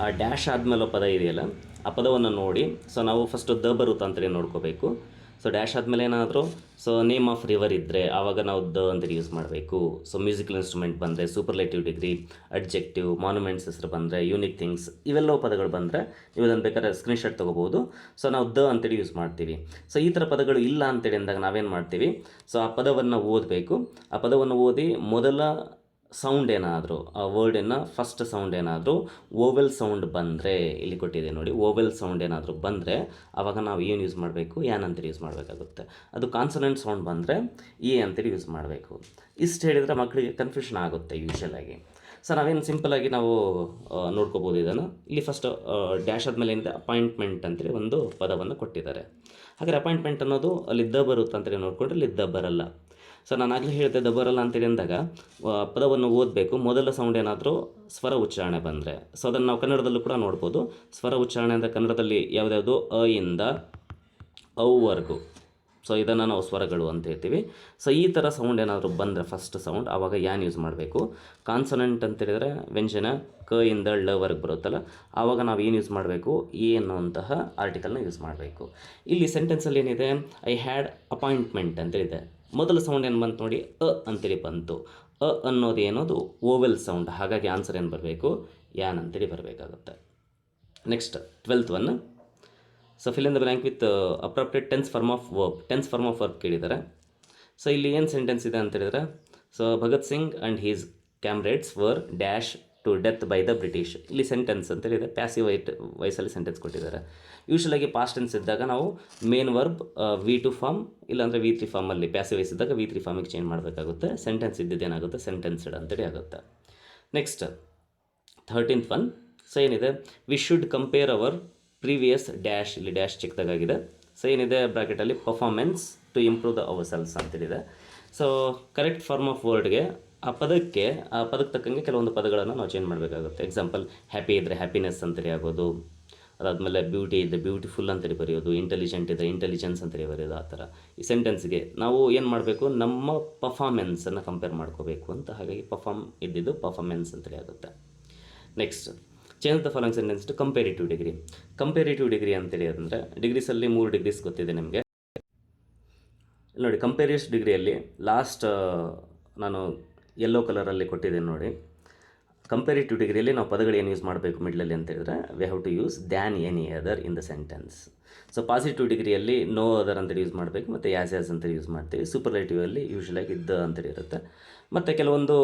ಆ ಡ್ಯಾಶ್ ಆದಮೇಲೆ ಪದ ಇದೆಯಲ್ಲ ಆ ಪದವನ್ನು ನೋಡಿ ಸೊ ನಾವು ಫಸ್ಟು ದ ಬರುತ್ತಾ ಅಂತೇಳಿ ನೋಡ್ಕೋಬೇಕು. ಸೊ ಡ್ಯಾಶ್ ಆದಮೇಲೆ ಏನಾದರೂ ಸೊ ನೇಮ್ ಆಫ್ ರಿವರ್ ಇದ್ದರೆ ಆವಾಗ ನಾವು ದ ಅಂತೇಳಿ ಯೂಸ್ ಮಾಡಬೇಕು. ಸೊ ಮ್ಯೂಸಿಕಲ್ ಇನ್ಸ್ಟ್ರೂಮೆಂಟ್ ಬಂದರೆ, ಸೂಪರ್ಲೇಟಿವ್ ಡಿಗ್ರಿ, ಅಡ್ಜೆಕ್ಟಿವ್, ಮಾನ್ಯುಮೆಂಟ್ಸ್ ಹೆಸರು ಬಂದರೆ, ಯೂನಿಕ್ ಥಿಂಗ್ಸ್ ಇವೆಲ್ಲವೂ ಪದಗಳು ಬಂದರೆ ನೀವು ಅದನ್ನು ಬೇಕಾದ್ರೆ ಸ್ಕ್ರೀನ್ಶಾಟ್ ತೊಗೋಬೋದು. ಸೊ ನಾವು ದ ಅಂತೇಳಿ ಯೂಸ್ ಮಾಡ್ತೀವಿ. ಸೊ ಈ ಥರ ಪದಗಳು ಇಲ್ಲ ಅಂತೇಳಿ ಅಂದಾಗ ನಾವೇನು ಮಾಡ್ತೀವಿ, ಸೊ ಆ ಪದವನ್ನು ಓದಬೇಕು. ಆ ಪದವನ್ನು ಓದಿ ಮೊದಲ ಸೌಂಡ್ ಏನಾದರೂ ಆ ವರ್ಡಿನ ಫಸ್ಟ್ ಸೌಂಡ್ ಏನಾದರೂ ಓವೆಲ್ ಸೌಂಡ್ ಬಂದರೆ, ಇಲ್ಲಿ ಕೊಟ್ಟಿದೆ ನೋಡಿ, ಓವೆಲ್ ಸೌಂಡ್ ಏನಾದರೂ ಬಂದರೆ ಆವಾಗ ನಾವು ಏನು ಯೂಸ್ ಮಾಡಬೇಕು, ಯಾನ್ ಅಂತೇಳಿ ಯೂಸ್ ಮಾಡಬೇಕಾಗುತ್ತೆ. ಅದು ಕಾನ್ಸನೆಂಟ್ ಸೌಂಡ್ ಬಂದರೆ ಎ ಅಂತೇಳಿ ಯೂಸ್ ಮಾಡಬೇಕು. ಇಷ್ಟು ಹೇಳಿದರೆ ಮಕ್ಕಳಿಗೆ ಕನ್ಫ್ಯೂಷನ್ ಆಗುತ್ತೆ ಯೂಶಲಾಗಿ. ಸೊ ನಾವೇನು ಸಿಂಪಲಾಗಿ ನಾವು ನೋಡ್ಕೋಬೋದು ಇದನ್ನು. ಇಲ್ಲಿ ಫಸ್ಟ್ ಡ್ಯಾಶ್ ಆದಮೇಲೆ ಏನಿದೆ ಅಪಾಯಿಂಟ್ಮೆಂಟ್ ಅಂತೇಳಿ ಒಂದು ಪದವನ್ನು ಕೊಟ್ಟಿದ್ದಾರೆ. ಹಾಗಾದರೆ ಅಪಾಯಿಂಟ್ಮೆಂಟ್ ಅನ್ನೋದು ಅಲ್ಲಿ ದ ಬರುತ್ತೆ ಅಂತೇಳಿ ನೋಡಿಕೊಂಡ್ರೆ ಇಲ್ಲಿ ದ ಬರಲ್ಲ. ಸೊ ನಾನು ಆಗಲೇ ಹೇಳಿದೆ ದ ಬರಲ್ಲ ಅಂತೇಳಿ ಅಂದಾಗ ಪದವನ್ನು ಓದಬೇಕು. ಮೊದಲ ಸೌಂಡ್ ಏನಾದರೂ ಸ್ವರ ಉಚ್ಚಾರಣೆ ಬಂದರೆ, ಸೊ ಅದನ್ನು ನಾವು ಕನ್ನಡದಲ್ಲೂ ಕೂಡ ನೋಡ್ಬೋದು. ಸ್ವರ ಉಚ್ಚಾರಣೆ ಅಂದರೆ ಕನ್ನಡದಲ್ಲಿ ಯಾವುದ್ಯಾವುದು ಅ ಇಂದ ಔವರೆಗೂ, ಸೊ ಇದನ್ನು ನಾವು ಸ್ವರಗಳು ಅಂತ ಹೇಳ್ತೀವಿ. ಸೊ ಈ ಥರ ಸೌಂಡ್ ಏನಾದರೂ ಬಂದರೆ ಫಸ್ಟ್ ಸೌಂಡ್, ಆವಾಗ ಯಾನ್ ಯೂಸ್ ಮಾಡಬೇಕು. ಕಾನ್ಸನೆಂಟ್ ಅಂತೇಳಿದರೆ ವ್ಯಂಜನ ಕ ಇಂದ ಳವರೆಗೆ ಬರುತ್ತಲ್ಲ, ಆವಾಗ ನಾವು ಏನು ಯೂಸ್ ಮಾಡಬೇಕು, ಎ ಅನ್ನುವಂತಹ ಆರ್ಟಿಕಲ್ನ ಯೂಸ್ ಮಾಡಬೇಕು. ಇಲ್ಲಿ ಸೆಂಟೆನ್ಸಲ್ಲಿ ಏನಿದೆ, ಐ ಹ್ಯಾಡ್ ಅಪಾಯಿಂಟ್ಮೆಂಟ್ ಅಂತೇಳಿದೆ. ಮೊದಲ ಸೌಂಡ್ ಏನು ಬಂತು ನೋಡಿ, ಅ ಅಂತೇಳಿ ಬಂತು. ಅ ಅನ್ನೋದು ಏನೋದು ಓವೆಲ್ ಸೌಂಡ್, ಹಾಗಾಗಿ ಆನ್ಸರ್ ಏನು ಬರಬೇಕು, ಯಾನ್ ಅಂತೇಳಿ ಬರಬೇಕಾಗುತ್ತೆ. Next 12th one. So fill in the blank with appropriate tense form of verb. Tense form of verb ಕೇಳಿದ್ದಾರೆ. ಸೊ ಇಲ್ಲಿ ಏನು ಸೆಂಟೆನ್ಸ್ ಇದೆ ಅಂತ ಹೇಳಿದರೆ, so Bhagat Singh and his comrades were dash to death by the British. ಇಲ್ಲಿ ಸೆಂಟೆನ್ಸ್ ಅಂತೇಳಿದೆ, ಪ್ಯಾಸಿವ್ ವೈಸಲ್ಲಿ ಸೆಂಟೆನ್ಸ್ ಕೊಟ್ಟಿದ್ದಾರೆ. ಯೂಶಲಾಗಿ ಪಾಸ್ಟ್ ಟೆನ್ಸ್ ಇದ್ದಾಗ ನಾವು ಮೇನ್ ವರ್ಬ್ V2 ಫಾರ್ಮ್ ಇಲ್ಲಾಂದರೆ V3 ಫಾರ್ಮಲ್ಲಿ, ಪ್ಯಾಸಿವ್ ವೈಸ್ ಇದ್ದಾಗ V3 ಫಾರ್ಮಿಗೆ ಚೇಂಜ್ ಮಾಡಬೇಕಾಗುತ್ತೆ. ಸೆಂಟೆನ್ಸ್ ಇದ್ದಿದ್ದೇನಾಗುತ್ತೆ, ಸೆಂಟೆನ್ಸ್ಡ್ ಅಂತೇಳಿ ಆಗುತ್ತೆ. Next 13th one. ಸೊ ಏನಿದೆ, we should compare our previous dash, ಇಲ್ಲಿ ಡ್ಯಾಶ್ ಚಿಕ್ಕದಾಗಿದೆ. ಸೊ ಏನಿದೆ ಬ್ರಾಕೆಟಲ್ಲಿ performance to improve the our sales ಅಂತೇಳಿದೆ. ಸೊ ಕರೆಕ್ಟ್ ಫಾರ್ಮ್ ಆಫ್ ವರ್ಡ್ಗೆ ಆ ಪದಕ್ಕೆ ತಕ್ಕಂಗೆ ಕೆಲವೊಂದು ಪದಗಳನ್ನು ನಾವು ಚೇಂಜ್ ಮಾಡಬೇಕಾಗುತ್ತೆ. ಎಕ್ಸಾಂಪಲ್, ಹ್ಯಾಪಿ ಇದ್ದರೆ ಹ್ಯಾಪಿನೆಸ್ ಅಂತೇಳಿ ಆಗೋದು, ಅದಾದಮೇಲೆ ಬ್ಯೂಟಿ ಇದ್ದರೆ ಬ್ಯೂಟಿಫುಲ್ ಅಂತೇಳಿ ಬರೆಯೋದು, ಇಂಟೆಲಿಜೆಂಟ್ ಇದ್ದರೆ ಇಂಟೆಲಿಜೆನ್ಸ್ ಅಂತೇಳಿ ಬರೆಯೋದು. ಆ ಥರ ಈ ಸೆಂಟೆನ್ಸ್ಗೆ ನಾವು ಏನು ಮಾಡಬೇಕು, ನಮ್ಮ ಪರ್ಫಾರ್ಮೆನ್ಸನ್ನು ಕಂಪೇರ್ ಮಾಡ್ಕೋಬೇಕು ಅಂತ. ಹಾಗಾಗಿ ಇದ್ದಿದ್ದು ಪರ್ಫಾರ್ಮೆನ್ಸ್ ಅಂತೇಳಿ ಆಗುತ್ತೆ. Next, change the following sentence to comparative degree. Comparative degree ಅಂತೇಳಿ ಅಂದರೆ ಡಿಗ್ರೀಸಲ್ಲಿ 3 ಡಿಗ್ರೀಸ್ ಗೊತ್ತಿದೆ ನಿಮಗೆ. ನೋಡಿ, ಕಂಪೇರಿಟಿವ್ ಡಿಗ್ರಿಯಲ್ಲಿ ಲಾಸ್ಟ್ ನಾನು ಯೆಲ್ಲೋ ಕಲರಲ್ಲಿ ಕೊಟ್ಟಿದ್ದೇನೆ ನೋಡಿ. ಕಂಪೇರಿಟಿವ್ ಡಿಗ್ರಿಯಲ್ಲಿ ನಾವು ಪದಗಳು ಏನು ಯೂಸ್ ಮಾಡಬೇಕು ಮಿಡ್ಲಲ್ಲಿ ಅಂತ ಹೇಳಿದ್ರೆ, we have to use than any other in the sentence. So positive ಡಿಗ್ರಿಯಲ್ಲಿ ನೋ ಅದರ್ ಅಂತೇಳಿ ಯೂಸ್ ಮಾಡಬೇಕು, ಮತ್ತು ಯಾಸ್ ಅಂತೇಳಿ ಯೂಸ್ ಮಾಡ್ತೀವಿ. ಸೂಪರ್ಲೇಟಿವಲ್ಲಿ ಯೂಶಲಾಗಿ ದ ಅಂತೇಳಿ ಇರುತ್ತೆ. ಮತ್ತು ಕೆಲವೊಂದು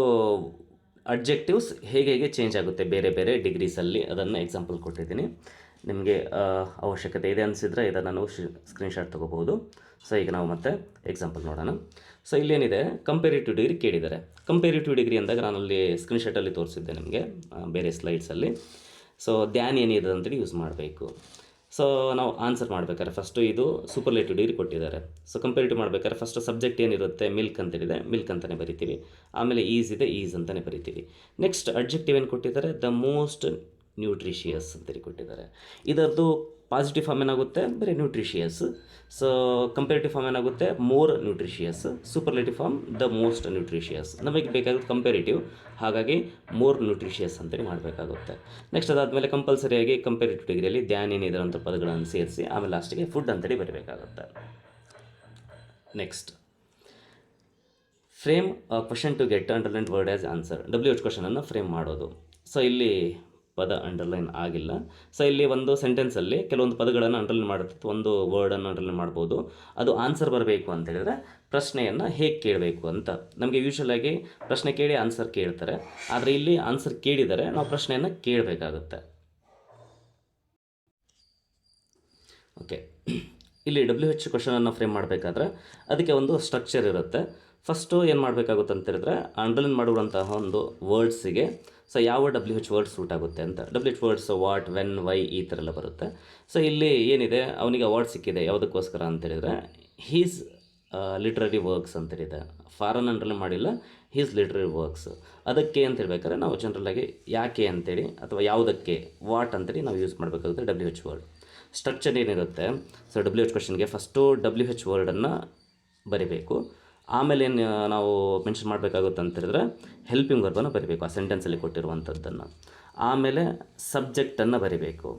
ಅಡ್ಜೆಕ್ಟಿವ್ಸ್ ಹೇಗೆ ಚೇಂಜ್ ಆಗುತ್ತೆ ಬೇರೆ ಬೇರೆ ಡಿಗ್ರೀಸಲ್ಲಿ, ಅದನ್ನು ಎಕ್ಸಾಂಪಲ್ ಕೊಟ್ಟಿದ್ದೀನಿ. ನಿಮಗೆ ಅವಶ್ಯಕತೆ ಇದೆ ಅನಿಸಿದರೆ ಇದನ್ನು ನಾವು ಸ್ಕ್ರೀನ್ಶಾಟ್ ತೊಗೋಬೋದು. ಸೊ ಈಗ ನಾವು ಮತ್ತೆ ಎಕ್ಸಾಂಪಲ್ ನೋಡೋಣ. ಸೊ ಇಲ್ಲೇನಿದೆ, ಕಂಪೇರಿಟಿವ್ ಡಿಗ್ರಿ ಕೇಳಿದ್ದಾರೆ. ಕಂಪೇರಿಟಿವ್ ಡಿಗ್ರಿ ಅಂದಾಗ ನಾನಲ್ಲಿ ಸ್ಕ್ರೀನ್ಶಾಟಲ್ಲಿ ತೋರಿಸಿದ್ದೆ ನಿಮಗೆ ಬೇರೆ ಸ್ಲೈಡ್ಸಲ್ಲಿ. ಸೊ ದ್ಯಾನ್ ಏನಿದೆ ಅಂತೇಳಿ ಯೂಸ್ ಮಾಡಬೇಕು. ಸೊ ನಾವು ಆನ್ಸರ್ ಮಾಡಬೇಕಾದ್ರೆ ಫಸ್ಟು ಇದು ಸೂಪರ್ಲೇಟಿವ್ ಡಿಗ್ರಿ ಕೊಟ್ಟಿದ್ದಾರೆ. ಸೊ ಕಂಪೇರಿಟಿವ್ ಮಾಡಬೇಕಾದ್ರೆ ಫಸ್ಟ್ ಸಬ್ಜೆಕ್ಟ್ ಏನಿರುತ್ತೆ, ಮಿಲ್ಕ್ ಅಂತೇಳಿದೆ, ಮಿಲ್ಕ್ ಅಂತಲೇ ಬರಿತೀವಿ. ಆಮೇಲೆ ಈಸ್ ಇದೆ, ಈಸ್ ಅಂತಲೇ ಬರಿತೀವಿ. ನೆಕ್ಸ್ಟ್ ಅಡ್ಜೆಕ್ಟಿವ್ ಏನು ಕೊಟ್ಟಿದ್ದಾರೆ, ದ ಮೋಸ್ಟ್ ನ್ಯೂಟ್ರಿಷಿಯಸ್ ಅಂತೇಳಿ ಕೊಟ್ಟಿದ್ದಾರೆ. ಇದರದ್ದು ಪಾಸಿಟಿವ್ ಫಾರ್ಮ್ ಏನಾಗುತ್ತೆ, ಬರೀ ನ್ಯೂಟ್ರಿಷಿಯಸ್. ಸೊ ಕಂಪೇರಿಟಿವ್ ಫಾರ್ಮ್ ಏನಾಗುತ್ತೆ, more nutritious. Superlative form the most nutritious. ನಮಗೆ ಬೇಕಾಗುತ್ತೆ ಕಂಪೇರಿಟಿವ್, ಹಾಗಾಗಿ ಮೋರ್ ನ್ಯೂಟ್ರಿಷಿಯಸ್ ಅಂತೇಳಿ ಮಾಡಬೇಕಾಗುತ್ತೆ. ನೆಕ್ಸ್ಟ್ ಅದಾದಮೇಲೆ ಕಂಪಲ್ಸರಿಯಾಗಿ ಕಂಪೇರಿಟಿವ್ ಡಿಗ್ರಿಯಲ್ಲಿ ದ್ಯಾನ್ ಏನಿದೆ ಅಂತ ಪದಗಳನ್ನು ಸೇರಿಸಿ ಆಮೇಲೆ ಲಾಸ್ಟಿಗೆ ಫುಡ್ ಅಂತೇಳಿ ಬರೀಬೇಕಾಗುತ್ತೆ. Next, frame question to get underlined word as answer. WH ಕ್ವಶನನ್ನು ಫ್ರೇಮ್ ಮಾಡೋದು. ಸೊ ಇಲ್ಲಿ ಪದ ಅಂಡರ್ಲೈನ್ ಆಗಿಲ್ಲ. ಸೊ ಇಲ್ಲಿ ಒಂದು ಸೆಂಟೆನ್ಸಲ್ಲಿ ಕೆಲವೊಂದು ಪದಗಳನ್ನು ಅಂಡರ್ಲೈನ್ ಮಾಡುತ್ತೆ, ಒಂದು ವರ್ಡನ್ನು ಅಂಡರ್ಲೈನ್ ಮಾಡ್ಬೋದು. ಅದು ಆನ್ಸರ್ ಬರಬೇಕು ಅಂತ ಹೇಳಿದ್ರೆ ಪ್ರಶ್ನೆಯನ್ನು ಹೇಗೆ ಕೇಳಬೇಕು ಅಂತ. ನಮಗೆ ಯೂಶಲಾಗಿ ಪ್ರಶ್ನೆ ಕೇಳಿ ಆನ್ಸರ್ ಕೇಳ್ತಾರೆ, ಆದರೆ ಇಲ್ಲಿ ಆನ್ಸರ್ ಕೇಳಿದರೆ ನಾವು ಪ್ರಶ್ನೆಯನ್ನು ಕೇಳಬೇಕಾಗುತ್ತೆ. ಓಕೆ, ಇಲ್ಲಿ WH ಕ್ವಶನನ್ನು ಫ್ರೇಮ್ ಮಾಡಬೇಕಾದ್ರೆ ಅದಕ್ಕೆ ಒಂದು ಸ್ಟ್ರಕ್ಚರ್ ಇರುತ್ತೆ. ಫಸ್ಟು ಏನು ಮಾಡಬೇಕಾಗುತ್ತೆ ಅಂತ ಹೇಳಿದ್ರೆ, ಅಂಡರ್ಲೈನ್ ಮಾಡುವಂತಹ ಒಂದು ವರ್ಡ್ಸಿಗೆ ಸೊ ಯಾವ WH ವರ್ಡ್ ಸೂಟ್ ಆಗುತ್ತೆ ಅಂತ. WH words what, when, why ಈ ಥರ ಎಲ್ಲ ಬರುತ್ತೆ. ಸೊ ಇಲ್ಲಿ ಏನಿದೆ, ಅವನಿಗೆ ಅವಾರ್ಡ್ ಸಿಕ್ಕಿದೆ ಯಾವುದಕ್ಕೋಸ್ಕರ ಅಂತೇಳಿದರೆ ಹೀಸ್ ಲಿಟ್ರರಿ ವರ್ಕ್ಸ್ ಅಂತೇಳಿದೆ. ಫಾರನ್ ಅಂಡರ್ಲೈನ್ ಮಾಡಿಲ್ಲ, ಹೀಸ್ ಲಿಟ್ರರಿ ವರ್ಕ್ಸ್. ಅದಕ್ಕೆ ಅಂತ ಹೇಳ್ಬೇಕಾದ್ರೆ ನಾವು ಜನರಲಾಗಿ ಯಾಕೆ ಅಂತೇಳಿ ಅಥವಾ ಯಾವುದಕ್ಕೆ ವಾಟ್ ಅಂತೇಳಿ ನಾವು ಯೂಸ್ ಮಾಡಬೇಕಾಗುತ್ತೆ WH ವರ್ಡ್. ಸ್ಟ್ರಕ್ಚರ್ ಏನಿರುತ್ತೆ, ಸೊ WH ಕ್ವಶನ್ಗೆ ಫಸ್ಟು WH ವರ್ಡನ್ನು ಬರಿಬೇಕು. ಆಮೇಲೆ ಏನು ನಾವು ಮೆನ್ಷನ್ ಮಾಡಬೇಕಾಗುತ್ತೆ ಅಂತ ಹೇಳಿದ್ರೆ ಹೆಲ್ಪಿಂಗ್ ವರ್ಬನ್ನು ಬರಿಬೇಕು ಆ ಸೆಂಟೆನ್ಸಲ್ಲಿ ಕೊಟ್ಟಿರುವಂಥದ್ದನ್ನು. ಆಮೇಲೆ ಸಬ್ಜೆಕ್ಟನ್ನು ಬರಿಬೇಕು.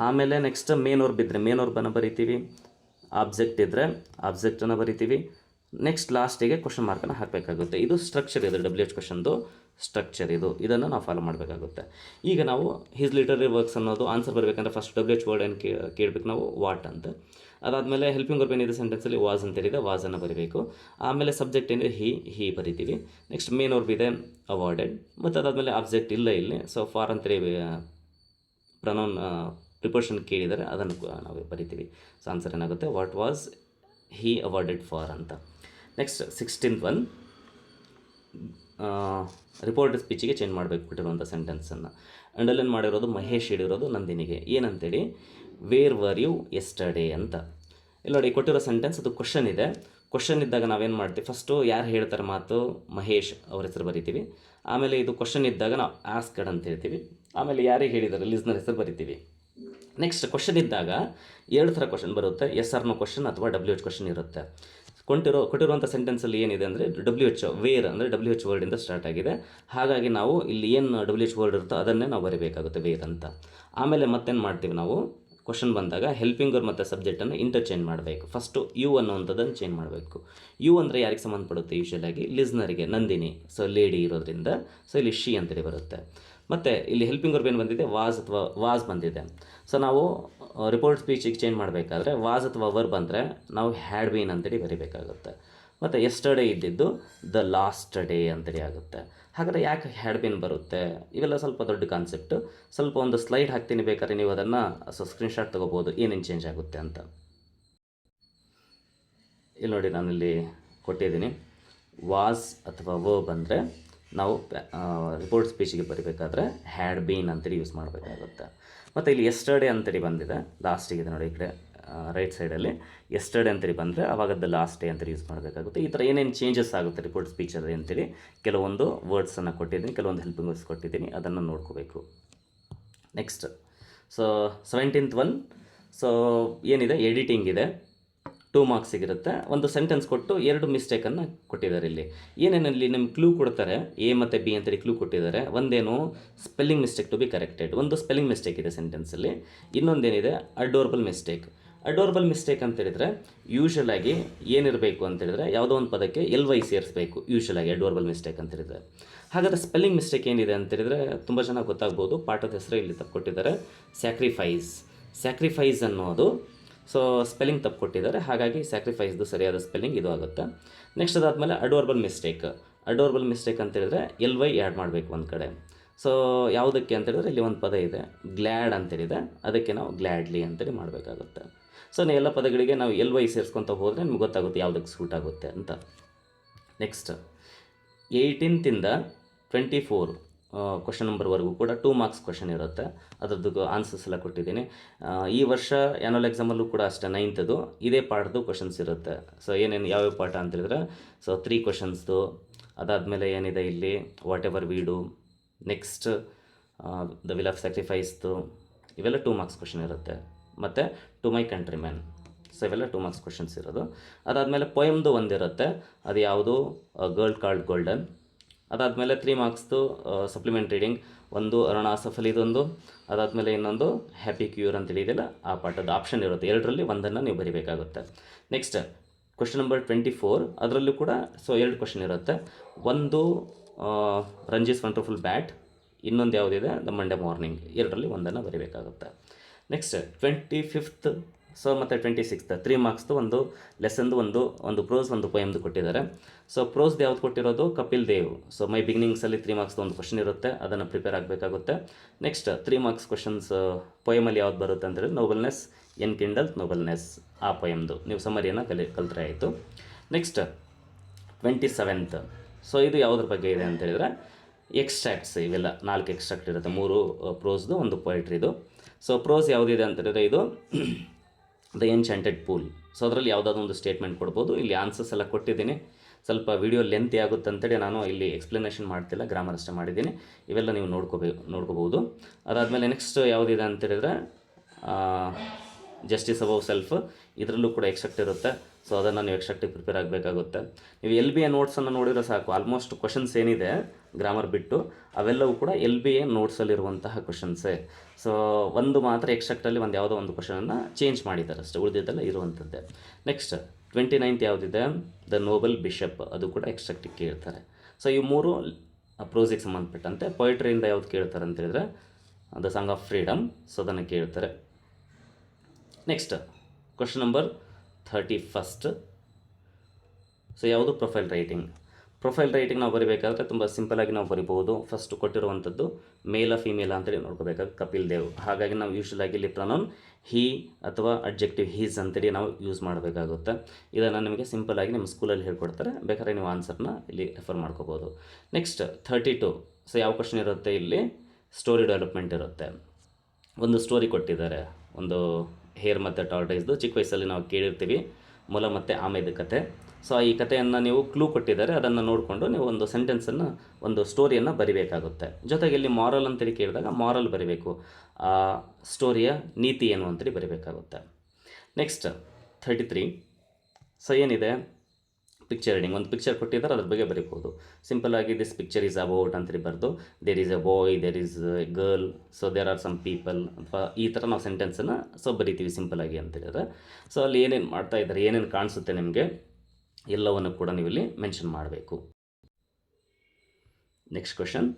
ಆಮೇಲೆ ನೆಕ್ಸ್ಟ್ ಮೇನ್ ವರ್ಬ್ ಇದ್ದರೆ ಮೇನ್ ವರ್ಬನ್ನು ಬರಿತೀವಿ, ಆಬ್ಜೆಕ್ಟ್ ಇದ್ದರೆ ಆಬ್ಜೆಕ್ಟನ್ನು ಬರಿತೀವಿ. ನೆಕ್ಸ್ಟ್ ಲಾಸ್ಟಿಗೆ ಕ್ವಶನ್ ಮಾರ್ಕನ್ನು ಹಾಕಬೇಕಾಗುತ್ತೆ. ಇದು ಸ್ಟ್ರಕ್ಚರ್ ಇದೆ, WH ಕ್ವಶನ್ದು ಸ್ಟ್ರಕ್ಚರ್ ಇದನ್ನು ನಾವು ಫಾಲೋ ಮಾಡಬೇಕಾಗುತ್ತೆ. ಈಗ ನಾವು ಹಿಸ್ ಲಿಟರರಿ ವರ್ಕ್ಸ್ ಅನ್ನೋದು ಆನ್ಸರ್ ಬರಬೇಕಂದ್ರೆ ಫಸ್ಟ್ WH ವರ್ಡ್ ಏನು ಕೇಳಬೇಕು ನಾವು, ವಾಟ್ ಅಂತ. ಅದಾದಮೇಲೆ ಹೆಲ್ಪಿಂಗ್ ವರ್ಬ್ ಏನಿದೆ ಸೆಂಟೆನ್ಸಲ್ಲಿ ವಾಸ್ ಅಂತೇಳಿದೆ, ವಾಸನ್ನು ಬರೀಬೇಕು. ಆಮೇಲೆ ಸಬ್ಜೆಕ್ಟ್ ಏನಿದೆ ಹಿ ಬರಿತೀವಿ. ನೆಕ್ಸ್ಟ್ ಮೇನ್ ವರ್ಬ್ ಇದೆ ಅವಾರ್ಡೆಡ್, ಮತ್ತು ಅದಾದಮೇಲೆ ಆಬ್ಜೆಕ್ಟ್ ಇಲ್ಲ ಇಲ್ಲಿ. ಸೊ ಫಾರ್ ಅಂತೇಳಿ ಪ್ರನೌನ್ ಪ್ರಿಪೋರ್ಷನ್ ಕೇಳಿದರೆ ಅದನ್ನು ನಾವು ಬರಿತೀವಿ. ಸೊ ಆನ್ಸರ್ ಏನಾಗುತ್ತೆ, what was he awarded for ಅಂತ. ನೆಕ್ಸ್ಟ್ 16th ಒನ್, ರಿಪೋರ್ಟ್ ಸ್ಪೀಚಿಗೆ ಚೇಂಜ್ ಮಾಡಬೇಕು ಬಿಟ್ಟಿರುವಂಥ ಸೆಂಟೆನ್ಸನ್ನು. ಅಂಡರ್ಲೈನ್ ಮಾಡಿರೋದು ಮಹೇಶ್, ಹೇಳಿರೋದು ನಂದಿನಿಗೆ. ಏನಂತೇಳಿ, ವೇರ್ ವರ್ ಯು ಎಸ್ಟರ್ಡೇ ಅಂತ. ಇಲ್ಲಿ ನೋಡಿ ಕೊಟ್ಟಿರೋ ಸೆಂಟೆನ್ಸ್ ಅದು ಕ್ವಶನ್ ಇದೆ. ಕ್ವಶನ್ ಇದ್ದಾಗ ನಾವೇನು ಮಾಡ್ತೀವಿ, ಫಸ್ಟು ಯಾರು ಹೇಳ್ತಾರೆ ಮಾತು, ಮಹೇಶ್ ಅವ್ರ ಹೆಸರು ಬರಿತೀವಿ. ಆಮೇಲೆ ಇದು ಕ್ವಶನ್ ಇದ್ದಾಗ ನಾವು ಆಸ್ಕಡ್ ಅಂತ ಹೇಳ್ತೀವಿ. ಆಮೇಲೆ ಯಾರಿಗೆ ಹೇಳಿದ್ದಾರೆ ಲಿಸ್ನರ್ ಹೆಸರು ಬರಿತೀವಿ. ನೆಕ್ಸ್ಟ್ ಕ್ವಶನ್ ಇದ್ದಾಗ ಎರಡು ಥರ ಕ್ವಶನ್ ಬರುತ್ತೆ, ಎಸ್ ಆರ್ ನೋ ಕ್ವಶನ್ ಅಥವಾ WH ಕ್ವಶನ್ ಇರುತ್ತೆ. ಕೊಟ್ಟಿರುವಂಥ ಸೆಂಟೆನ್ಸಲ್ಲಿ ಏನಿದೆ ಅಂದರೆ WH ವೇರ್ ಅಂದರೆ WH ವರ್ಡಿಂದ ಸ್ಟಾರ್ಟ್ ಆಗಿದೆ. ಹಾಗಾಗಿ ನಾವು ಇಲ್ಲಿ ಏನು WH ವರ್ಡ್ ಇರುತ್ತೋ ಅದನ್ನೇ ನಾವು ಬರೀಬೇಕಾಗುತ್ತೆ, ವೇರ್ ಅಂತ. ಆಮೇಲೆ ಮತ್ತೇನು ಮಾಡ್ತೀವಿ ನಾವು, ಕ್ವಶನ್ ಬಂದಾಗ ಹೆಲ್ಪಿಂಗ್ ವರ್ಬ್ ಮತ್ತು ಸಬ್ಜೆಕ್ಟನ್ನು ಇಂಟರ್ಚೇಂಜ್ ಮಾಡಬೇಕು. ಫಸ್ಟು ಯು ಅನ್ನುವಂಥದ್ದನ್ನು ಚೇಂಜ್ ಮಾಡಬೇಕು. ಯು ಅಂದರೆ ಯಾರಿಗೆ ಸಂಬಂಧಪಡುತ್ತೆ, ಯೂಶಲಾಗಿ ಲಿಸ್ನರಿಗೆ, ನಂದಿನಿ. ಸೊ ಲೇಡಿ ಇರೋದ್ರಿಂದ ಸೊ ಇಲ್ಲಿ ಶಿ ಅಂತೇಳಿ ಬರುತ್ತೆ. ಮತ್ತು ಇಲ್ಲಿ ಹೆಲ್ಪಿಂಗ್ ವರ್ಬ್ ಏನು ಬಂದಿದೆ, ವಾಸ್ ಅಥವಾ ವಾಸ್ ಬಂದಿದೆ. ಸೊ ನಾವು ರಿಪೋರ್ಟ್ ಸ್ಪೀಚಿಗೆ ಚೇಂಜ್ ಮಾಡಬೇಕಾದ್ರೆ ವಾಸ್ ಅಥವಾ ವರ್ಬ್ ಬಂದರೆ ನಾವು ಹ್ಯಾಡ್ ಬೀನ್ ಅಂತೇಳಿ ಬರೀಬೇಕಾಗುತ್ತೆ. ಮತ್ತು ಎಸ್ಟರ್ಡೇ ಇದ್ದಿದ್ದು ದ ಲಾಸ್ಟ್ ಡೇ ಅಂತೇಳಿ ಆಗುತ್ತೆ. ಹಾಗಾದರೆ ಯಾಕೆ ಹ್ಯಾಡ್ ಬೀನ್ ಬರುತ್ತೆ, ಇವೆಲ್ಲ ಸ್ವಲ್ಪ ದೊಡ್ಡ ಕಾನ್ಸೆಪ್ಟು. ಸ್ವಲ್ಪ ಒಂದು ಸ್ಲೈಡ್ ಹಾಕ್ತೀನಿ, ಬೇಕಾದ್ರೆ ನೀವು ಅದನ್ನು ಸ್ಕ್ರೀನ್ಶಾಟ್ ತೊಗೋಬೋದು ಏನೇನು ಚೇಂಜ್ ಆಗುತ್ತೆ ಅಂತ. ಇಲ್ಲಿ ನೋಡಿ ನಾನಿಲ್ಲಿ ಕೊಟ್ಟಿದ್ದೀನಿ, ವಾಸ್ ಅಥವಾ ವರ್ಬ್ ಅಂದರೆ ನಾವು ರಿಪೋರ್ಟ್ ಸ್ಪೀಚಿಗೆ ಬರೀಬೇಕಾದ್ರೆ ಹ್ಯಾಡ್ ಬೀನ್ ಅಂತೇಳಿ ಯೂಸ್ ಮಾಡಬೇಕಾಗುತ್ತೆ. ಮತ್ತು ಇಲ್ಲಿ ಎಸ್ಟರ್ಡೇ ಅಂತೇಳಿ ಬಂದಿದೆ, ಲಾಸ್ಟಿಗಿದೆ ನೋಡಿ ಈ ಕಡೆ ರೈಟ್ ಸೈಡಲ್ಲಿ ಎಸ್ಟರ್ಡೇ ಅಂತೇಳಿ ಬಂದರೆ ಆವಾಗ ದ ಲಾಸ್ಟ್ ಡೇ ಅಂತೇಳಿ ಯೂಸ್ ಮಾಡಬೇಕಾಗುತ್ತೆ. ಈ ಥರ ಏನೇನು ಚೇಂಜಸ್ ಆಗುತ್ತೆ ರಿಪೋರ್ಟ್ ಸ್ಪೀಚಲ್ಲಿ ಅಂತೇಳಿ ಕೆಲವೊಂದು ವರ್ಡ್ಸನ್ನು ಕೊಟ್ಟಿದ್ದೀನಿ, ಕೆಲವೊಂದು ಹೆಲ್ಪಿಂಗ್ ವರ್ಡ್ಸ್ ಕೊಟ್ಟಿದ್ದೀನಿ, ಅದನ್ನು ನೋಡ್ಕೋಬೇಕು. Next so 17th one, so ಏನಿದೆ ಎಡಿಟಿಂಗ್ ಇದೆ, 2 ಮಾರ್ಕ್ಸ್ ಸಿಗಿರುತ್ತೆ. ಒಂದು ಸೆಂಟೆನ್ಸ್ ಕೊಟ್ಟು 2 ಮಿಸ್ಟೇಕನ್ನು ಕೊಟ್ಟಿದ್ದಾರೆ. ಇಲ್ಲಿ ಏನೇನಲ್ಲಿ ನಿಮ್ಗೆ ಕ್ಲೂ ಕೊಡ್ತಾರೆ, ಎ ಮತ್ತು ಬಿ ಅಂತೇಳಿ ಕ್ಲೂ ಕೊಟ್ಟಿದ್ದಾರೆ. ಒಂದೇನು spelling mistake to be corrected, ಒಂದು ಸ್ಪೆಲ್ಲಿಂಗ್ ಮಿಸ್ಟೇಕ್ ಇದೆ ಸೆಂಟೆನ್ಸಲ್ಲಿ. ಇನ್ನೊಂದೇನಿದೆ ಅಡೋರ್ಬಲ್ ಮಿಸ್ಟೇಕ್. ಅಡೋರ್ಬಲ್ ಮಿಸ್ಟೇಕ್ ಅಂತೇಳಿದರೆ ಯೂಶಲಾಗಿ ಏನಿರಬೇಕು ಅಂತೇಳಿದರೆ ಯಾವುದೋ ಒಂದು ಪದಕ್ಕೆ LY ಸೇರಿಸಬೇಕು, ಯೂಶಲಾಗಿ ಅಡೋರ್ಬಲ್ ಮಿಸ್ಟೇಕ್ ಅಂತೇಳಿದರೆ. ಹಾಗಾದರೆ ಸ್ಪೆಲ್ಲಿಂಗ್ ಮಿಸ್ಟೇಕ್ ಏನಿದೆ ಅಂತೇಳಿದರೆ ತುಂಬ ಚೆನ್ನಾಗಿ ಗೊತ್ತಾಗ್ಬೋದು. ಪಾಠದ ಹೆಸರು ಇಲ್ಲಿ ತಪ್ಪು ಕೊಟ್ಟಿದ್ದಾರೆ, ಸ್ಯಾಕ್ರಿಫೈಸ್ ಅನ್ನೋದು. ಸೊ ಸ್ಪೆಲ್ಲಿಂಗ್ ತಪ್ಪು ಕೊಟ್ಟಿದ್ದಾರೆ, ಹಾಗಾಗಿ ಸ್ಯಾಕ್ರಿಫೈಸ್ದು ಸರಿಯಾದ ಸ್ಪೆಲ್ಲಿಂಗ್ ಇದು ಆಗುತ್ತೆ. ನೆಕ್ಸ್ಟ್ ಅದಾದಮೇಲೆ ಅಡೋರ್ಬಲ್ ಮಿಸ್ಟೇಕ್ ಅಂತೇಳಿದರೆ LY ಆ್ಯಡ್ ಮಾಡಬೇಕು ಒಂದು ಕಡೆ. ಸೊ ಯಾವುದಕ್ಕೆ ಅಂತೇಳಿದ್ರೆ ಇಲ್ಲಿ ಒಂದು ಪದ ಇದೆ ಗ್ಲ್ಯಾಡ್ ಅಂತೇಳಿದೆ, ಅದಕ್ಕೆ ನಾವು ಗ್ಲ್ಯಾಡ್ಲಿ ಅಂತೇಳಿ ಮಾಡಬೇಕಾಗುತ್ತೆ. ಸೊ ಎಲ್ಲ ಪದಗಳಿಗೆ ನಾವು LY ಸೇರಿಸ್ಕೊತ ಹೋದರೆ ನಿಮ್ಗೆ ಗೊತ್ತಾಗುತ್ತೆ ಯಾವುದಕ್ಕೆ ಸೂಟ್ ಆಗುತ್ತೆ ಅಂತ. ನೆಕ್ಸ್ಟ್ 18th ಇಂದ 24 ಕ್ವಶನ್ ನಂಬರ್ವರೆಗೂ ಕೂಡ 2 ಮಾರ್ಕ್ಸ್ ಕ್ವಶನ್ ಇರುತ್ತೆ. ಅದರದ್ದು ಆನ್ಸರ್ಸ್ ಎಲ್ಲ ಕೊಟ್ಟಿದ್ದೀನಿ. ಈ ವರ್ಷ ಆ್ಯನುವಲ್ ಎಕ್ಸಾಮಲ್ಲೂ ಕೂಡ ಅಷ್ಟೇ 9th ಇದೇ ಪಾಠದ್ದು ಕ್ವಶನ್ಸ್ ಇರುತ್ತೆ. ಸೊ ಏನೇನು ಯಾವ್ಯಾವ ಪಾಠ ಅಂತೇಳಿದ್ರೆ ಸೊ 3 ಕ್ವಶನ್ಸ್ದು, ಅದಾದಮೇಲೆ ಏನಿದೆ ಇಲ್ಲಿ whatever we do, next the will of ಸ್ಯಾಕ್ರಿಫೈಸ್ದು, ಇವೆಲ್ಲ 2 ಮಾರ್ಕ್ಸ್ ಕ್ವಶನ್ ಇರುತ್ತೆ. ಮತ್ತು ಟು ಮೈ ಕಂಟ್ರಿಮೆನ್, ಸೊ ಇವೆಲ್ಲ 2 ಮಾರ್ಕ್ಸ್ ಕ್ವಶನ್ಸ್ ಇರೋದು. ಅದಾದಮೇಲೆ ಪೊಯಮ್ದು ಒಂದಿರುತ್ತೆ, ಅದು ಯಾವುದು ಗರ್ಲ್ ಕಾಲ್ಡ್ ಗೋಲ್ಡನ್. ಅದಾದಮೇಲೆ 3 ಮಾರ್ಕ್ಸ್ದು ಸಪ್ಲಿಮೆಂಟ್ ರೀಡಿಂಗ್, ಒಂದು ಅರುಣಾ ಸಫಲಿದೊಂದು, ಅದಾದಮೇಲೆ ಇನ್ನೊಂದು ಹ್ಯಾಪಿ ಕ್ಯೂರ್ ಅಂತೇಳಿ ಇದೆಯಲ್ಲ ಆ ಪಾಠದ ಆಪ್ಷನ್ ಇರುತ್ತೆ. 2ರಲ್ಲಿ ಒಂದನ್ನು ನೀವು ಬರೀಬೇಕಾಗುತ್ತೆ. ನೆಕ್ಸ್ಟ್ ಕ್ವಶನ್ ನಂಬರ್ 24, ಅದರಲ್ಲೂ ಕೂಡ ಸೊ 2 ಕ್ವಶನ್ ಇರುತ್ತೆ. ಒಂದು ರಂಜೀಸ್ ವಂಡರ್ಫುಲ್ ಬ್ಯಾಟ್, ಇನ್ನೊಂದು ಯಾವುದಿದೆ ದ ಮಂಡೇ ಮಾರ್ನಿಂಗ್, 2ರಲ್ಲಿ ಒಂದನ್ನು ಬರೀಬೇಕಾಗುತ್ತೆ. ನೆಕ್ಸ್ಟ್ 25th ಸೊ ಮತ್ತು 26th 3 ಮಾರ್ಕ್ಸ್ದು ಒಂದು ಲೆಸನ್ದು ಒಂದು ಪ್ರೋಸ್ ಒಂದು ಪೊಯಮ್ದು ಕೊಟ್ಟಿದ್ದಾರೆ. ಸೊ ಪ್ರೋಸ್ದು ಯಾವ್ದು ಕೊಟ್ಟಿರೋದು ಕಪಿಲ್ ದೇವ್. ಸೊ ಮೈ ಬಿಗಿನಿಂಗ್ಸಲ್ಲಿ 3 ಮಾರ್ಕ್ಸ್ದು ಒಂದು ಕ್ವಶನ್ ಇರುತ್ತೆ, ಅದನ್ನು ಪ್ರಿಪೇರ್ ಆಗಬೇಕಾಗುತ್ತೆ. ನೆಕ್ಸ್ಟ್ 3 ಮಾರ್ಕ್ಸ್ ಕ್ವಶನ್ಸ್ ಪೊಯಮಲ್ಲಿ ಯಾವ್ದು ಬರುತ್ತೆ ಅಂತೇಳಿ ನೋಬಲ್ನೆಸ್ ಎನ್ ಕಿಂಡಲ್ ನೋಬಲ್ನೆಸ್, ಆ ಪೊಯಮ್ದು ನೀವು ಸಮರಿಯನ್ನು ಕಲಿತರೆ ಆಯಿತು. ನೆಕ್ಸ್ಟ್ 27th, ಸೊ ಇದು ಯಾವುದ್ರ ಬಗ್ಗೆ ಇದೆ ಅಂತೇಳಿದರೆ ಎಕ್ಸ್ಟ್ರಾಕ್ಟ್ಸ್, ಇವೆಲ್ಲ 4 ಎಕ್ಸ್ಟ್ರಾಕ್ಟ್ ಇರುತ್ತೆ, 3 ಪ್ರೋಸ್ದು ಒಂದು ಪೊಯಿಟ್ರಿದು. ಸೊ ಪ್ರೋಸ್ ಯಾವುದಿದೆ ಅಂತೇಳಿದರೆ ಇದು ದ ಎನ್ಚಾಂಟೆಡ್ ಪೂಲ್. ಸೊ ಅದರಲ್ಲಿ ಯಾವುದಾದ್ರು ಒಂದು ಸ್ಟೇಟ್ಮೆಂಟ್ ಕೊಡ್ಬೋದು. ಇಲ್ಲಿ ಆನ್ಸರ್ಸ್ ಎಲ್ಲ ಕೊಟ್ಟಿದ್ದೀನಿ, ಸ್ವಲ್ಪ ವಿಡಿಯೋ ಲೆಂತಿ ಆಗುತ್ತೆ ಅಂತೇಳಿ ನಾನು ಇಲ್ಲಿ ಎಕ್ಸ್ಪ್ಲನೇಷನ್ ಮಾಡ್ತಿಲ್ಲ, ಗ್ರಾಮರ್ ಅಷ್ಟೇ ಮಾಡಿದ್ದೀನಿ. ಇವೆಲ್ಲ ನೀವು ನೋಡ್ಕೋಬೋದು. ಅದಾದಮೇಲೆ ನೆಕ್ಸ್ಟ್ ಯಾವುದಿದೆ ಅಂತೇಳಿದರೆ ಜಸ್ಟಿಸ್ ಅಬೌವ್ ಸೆಲ್ಫ್, ಇದರಲ್ಲೂ ಕೂಡ ಎಕ್ಸ್ಟ್ರಾಕ್ಟ್ ಇರುತ್ತೆ. ಸೊ ಅದನ್ನು ನೀವು ಎಕ್ಸ್ಟ್ರಾಕ್ಟಿಗೆ ಪ್ರಿಪೇರ್ ಆಗಬೇಕಾಗುತ್ತೆ. ನೀವು LBA ನೋಟ್ಸನ್ನು ನೋಡಿದ್ರೆ ಸಾಕು, ಆಲ್ಮೋಸ್ಟ್ ಕ್ವಶನ್ಸ್ ಏನಿದೆ ಗ್ರಾಮರ್ ಬಿಟ್ಟು ಅವೆಲ್ಲವೂ ಕೂಡ LBA ನೋಟ್ಸಲ್ಲಿರುವಂತಹ ಕ್ವಶನ್ಸೇ. ಸೊ ಒಂದು ಮಾತ್ರ ಎಕ್ಸ್ಟ್ರಾಕ್ಟಲ್ಲಿ ಒಂದು ಯಾವುದೋ ಒಂದು ಕ್ವಶನನ್ನು ಚೇಂಜ್ ಮಾಡಿದ್ದಾರೆ ಅಷ್ಟೇ, ಉಳಿದಿದ್ದೆಲ್ಲ ಇರುವಂಥದ್ದೇ. ನೆಕ್ಸ್ಟ್ 29th ಯಾವುದಿದೆ, ದ ನೋಬಲ್ ಬಿಷಪ್, ಅದು ಕೂಡ ಎಕ್ಸ್ಟ್ರಾಕ್ಟಿಗೆ ಕೇಳ್ತಾರೆ. ಸೊ ಈ ಮೂರು ಪ್ರೋಸಿಗೆ ಸಂಬಂಧಪಟ್ಟಂತೆ. ಪೊಯಿಟ್ರಿಯಿಂದ ಯಾವ್ದು ಕೇಳ್ತಾರೆ ಅಂತ ಹೇಳಿದ್ರೆ the song of freedom, so ಅದನ್ನು ಕೇಳ್ತಾರೆ. Next question number 31. ಸೊ ಯಾವುದು ಪ್ರೊಫೈಲ್ ರೈಟಿಂಗ್. ಪ್ರೊಫೈಲ್ ರೈಟಿಂಗ್ ನಾವು ಬರೀಬೇಕಾದ್ರೆ ತುಂಬ ಸಿಂಪಲಾಗಿ ನಾವು ಬರಿಬೋದು. ಫಸ್ಟ್ ಕೊಟ್ಟಿರುವಂಥದ್ದು ಮೇಲ ಫೀಮೇಲ ಅಂತೇಳಿ ನೋಡ್ಕೋಬೇಕಾದ್ರೆ ಕಪಿಲ್ ದೇವ್. ಹಾಗಾಗಿ ನಾವು ಯೂಶ್ವಲಾಗಿ ಇಲ್ಲಿ ಪ್ರೊನೌನ್ ಹಿ ಅಥವಾ ಅಡ್ಜೆಕ್ಟಿವ್ ಹೀಸ್ ಅಂತೇಳಿ ನಾವು ಯೂಸ್ ಮಾಡಬೇಕಾಗುತ್ತೆ. ಇದನ್ನು ನಿಮಗೆ ಸಿಂಪಲಾಗಿ ನಿಮ್ಮ ಸ್ಕೂಲಲ್ಲಿ ಹೇಳ್ಕೊಡ್ತಾರೆ, ಬೇಕಾದ್ರೆ ನೀವು ಆನ್ಸರ್ನ ಇಲ್ಲಿ ರೆಫರ್ ಮಾಡ್ಕೋಬೋದು. ನೆಕ್ಸ್ಟ್ 32. ಸೊ ಯಾವ ಕ್ವಶನ್ ಇರುತ್ತೆ ಇಲ್ಲಿ, ಸ್ಟೋರಿ ಡೆವಲಪ್ಮೆಂಟ್ ಇರುತ್ತೆ. ಒಂದು ಸ್ಟೋರಿ ಕೊಟ್ಟಿದ್ದಾರೆ, ಒಂದು ಹೇರ್ ಮತ್ತು ಟಾರ್ಟೈಸ್ದು. ಚಿಕ್ಕ ವಯಸ್ಸಲ್ಲಿ ನಾವು ಕೇಳಿರ್ತೀವಿ ಮೊಲ ಮತ್ತು ಆಮೆದ ಕತೆ. ಸೊ ಈ ಕಥೆಯನ್ನು ನೀವು ಕ್ಲೂ ಕೊಟ್ಟಿದ್ದಾರೆ, ಅದನ್ನು ನೋಡಿಕೊಂಡು ನೀವು ಒಂದು ಸೆಂಟೆನ್ಸನ್ನು, ಒಂದು ಸ್ಟೋರಿಯನ್ನು ಬರಿಬೇಕಾಗುತ್ತೆ. ಜೊತೆಗೆ ಇಲ್ಲಿ ಮಾರಲ್ ಅಂತೇಳಿ ಕೇಳಿದಾಗ ಮಾರಲ್ ಬರಿಬೇಕು, ಆ ಸ್ಟೋರಿಯ ನೀತಿ ಏನು ಅಂತೇಳಿ ಬರಿಬೇಕಾಗುತ್ತೆ. ನೆಕ್ಸ್ಟ್ 33. ಸೊ ಏನಿದೆ, ಪಿಕ್ಚರ್ ರೀಡಿಂಗ್. ಒಂದು ಪಿಕ್ಚರ್ ಕೊಟ್ಟಿದ್ದಾರೆ, ಅದ್ರ ಬಗ್ಗೆ ಬರಿಬೋದು. ಸಿಂಪಲಾಗಿ ದಿಸ್ ಪಿಕ್ಚರ್ ಈಸ್ ಅಬೌಟ್ ಅಂತೇಳಿ ಬರೆದು there is a boy, there is a girl, so there are some people, ಅಥವಾ ಈ ಥರ ನಾವು ಸೆಂಟೆನ್ಸನ್ನು ಸೊ ಬರಿತೀವಿ ಸಿಂಪಲಾಗಿ ಅಂತೇಳಿದ್ರೆ. ಸೊ ಅಲ್ಲಿ ಏನೇನು ಮಾಡ್ತಾ ಇದ್ದಾರೆ, ಏನೇನು ಕಾಣಿಸುತ್ತೆ ನಿಮಗೆ, ಎಲ್ಲವನ್ನು ಕೂಡ ನೀವು ಇಲ್ಲಿ ಮೆನ್ಷನ್ ಮಾಡಬೇಕು. Next question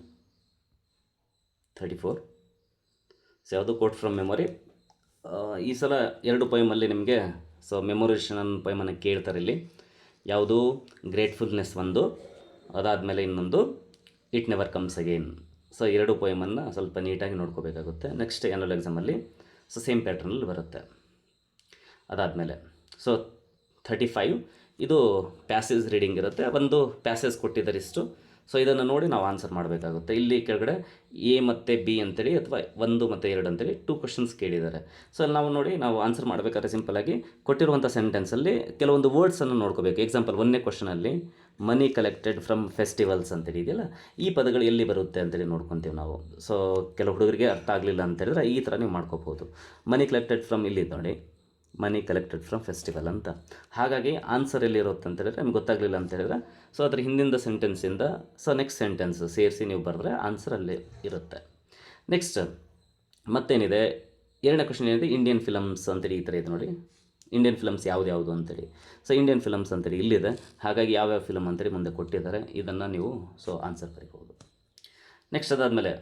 34. ಸೊ ಯಾವುದು, ಕೋಟ್ ಫ್ರಮ್ ಮೆಮೊರಿ. ಈ ಸಲ 2 ಪೊಯಮಲ್ಲಿ ನಿಮಗೆ ಸೊ ಮೆಮೊರೇಷನ್ ಪೊಯಮನ್ನು ಕೇಳ್ತಾರೆ ಇಲ್ಲಿ. ಯಾವುದು, ಗ್ರೇಟ್ಫುಲ್ನೆಸ್ ಒಂದು, ಅದಾದಮೇಲೆ ಇನ್ನೊಂದು it never comes again. So 2 ಪೊಯಮನ್ನು ಸ್ವಲ್ಪ ನೀಟಾಗಿ ನೋಡ್ಕೋಬೇಕಾಗುತ್ತೆ. ನೆಕ್ಸ್ಟ್ ಆ್ಯನುವಲ್ ಎಕ್ಸಾಮಲ್ಲಿ ಸೊ ಸೇಮ್ ಪ್ಯಾಟ್ರನಲ್ಲಿ ಬರುತ್ತೆ. ಅದಾದಮೇಲೆ ಸೊ 35. ಇದು ಪ್ಯಾಸೇಜ್ ರೀಡಿಂಗ್ ಇರುತ್ತೆ. ಒಂದು ಪ್ಯಾಸೇಜ್ ಕೊಟ್ಟಿದ್ದಾರೆ ಇಷ್ಟು. ಸೊ ಇದನ್ನು ನೋಡಿ ನಾವು ಆನ್ಸರ್ ಮಾಡಬೇಕಾಗುತ್ತೆ. ಇಲ್ಲಿ ಕೆಳಗಡೆ A ಮತ್ತು B ಅಂತೇಳಿ, ಅಥವಾ 1 ಮತ್ತು 2 ಅಂತೇಳಿ 2 ಕ್ವಶನ್ಸ್ ಕೇಳಿದ್ದಾರೆ. ಸೊ ಅಲ್ಲಿ ನಾವು ನೋಡಿ ನಾವು ಆನ್ಸರ್ ಮಾಡಬೇಕಾದ್ರೆ ಸಿಂಪಲಾಗಿ ಕೊಟ್ಟಿರುವಂಥ ಸೆಂಟೆನ್ಸಲ್ಲಿ ಕೆಲವೊಂದು ವರ್ಡ್ಸನ್ನು ನೋಡ್ಕೋಬೇಕು. ಎಕ್ಸಾಂಪಲ್ 1ನೇ ಕ್ವಶನಲ್ಲಿ ಮನಿ ಕಲೆಕ್ಟೆಡ್ ಫ್ರಮ್ ಫೆಸ್ಟಿವಲ್ಸ್ ಅಂತೇಳಿ ಇದೆಯಲ್ಲ, ಈ ಪದಗಳು ಎಲ್ಲಿ ಬರುತ್ತೆ ಅಂತೇಳಿ ನೋಡ್ಕೊತೀವಿ ನಾವು. ಸೊ ಕೆಲವು ಹುಡುಗರಿಗೆ ಅರ್ಥ ಆಗಲಿಲ್ಲ ಅಂತೇಳಿದ್ರೆ ಈ ಥರ ನೀವು ಮಾಡ್ಕೋಬೋದು. ಮನಿ ಕಲೆಕ್ಟೆಡ್ ಫ್ರಮ್ ಇಲ್ಲಿ ನೋಡಿ, ಮನಿ ಕಲೆಕ್ಟೆಡ್ ಫ್ರಮ್ ಫೆಸ್ಟಿವಲ್ ಅಂತ. ಹಾಗಾಗಿ ಆನ್ಸರ್ ಎಲ್ಲಿರುತ್ತೆ ಅಂತ ಹೇಳಿದ್ರೆ ನಿಮ್ಗೆ ಗೊತ್ತಾಗಲಿಲ್ಲ ಅಂತ ಹೇಳಿದ್ರೆ ಸೊ ಅದ್ರ ಹಿಂದಿನ ಸೆಂಟೆನ್ಸಿಂದ ಸೊ ನೆಕ್ಸ್ಟ್ ಸೆಂಟೆನ್ಸ್ ಸೇರಿಸಿ ನೀವು ಬರೆದ್ರೆ ಆನ್ಸರ್ ಅಲ್ಲಿ ಇರುತ್ತೆ. ನೆಕ್ಸ್ಟ್ ಮತ್ತೇನಿದೆ, 2ನೇ ಕ್ವಶನ್ ಏನಿದೆ, ಇಂಡಿಯನ್ ಫಿಲಮ್ಸ್ ಅಂತೇಳಿ ಈ ಥರ ಇದೆ ನೋಡಿ. ಇಂಡಿಯನ್ ಫಿಲಮ್ಸ್ ಯಾವುದು ಅಂತೇಳಿ. ಸೊ ಇಂಡಿಯನ್ ಫಿಲಮ್ಸ್ ಅಂತೇಳಿ ಇಲ್ಲಿದೆ. ಹಾಗಾಗಿ ಯಾವ್ಯಾವ ಫಿಲಮ್ ಅಂತೇಳಿ ಮುಂದೆ ಕೊಟ್ಟಿದ್ದಾರೆ, ಇದನ್ನು ನೀವು ಸೊ ಆನ್ಸರ್ ಬರೀಬೋದು. ನೆಕ್ಸ್ಟ್ ಅದಾದಮೇಲೆ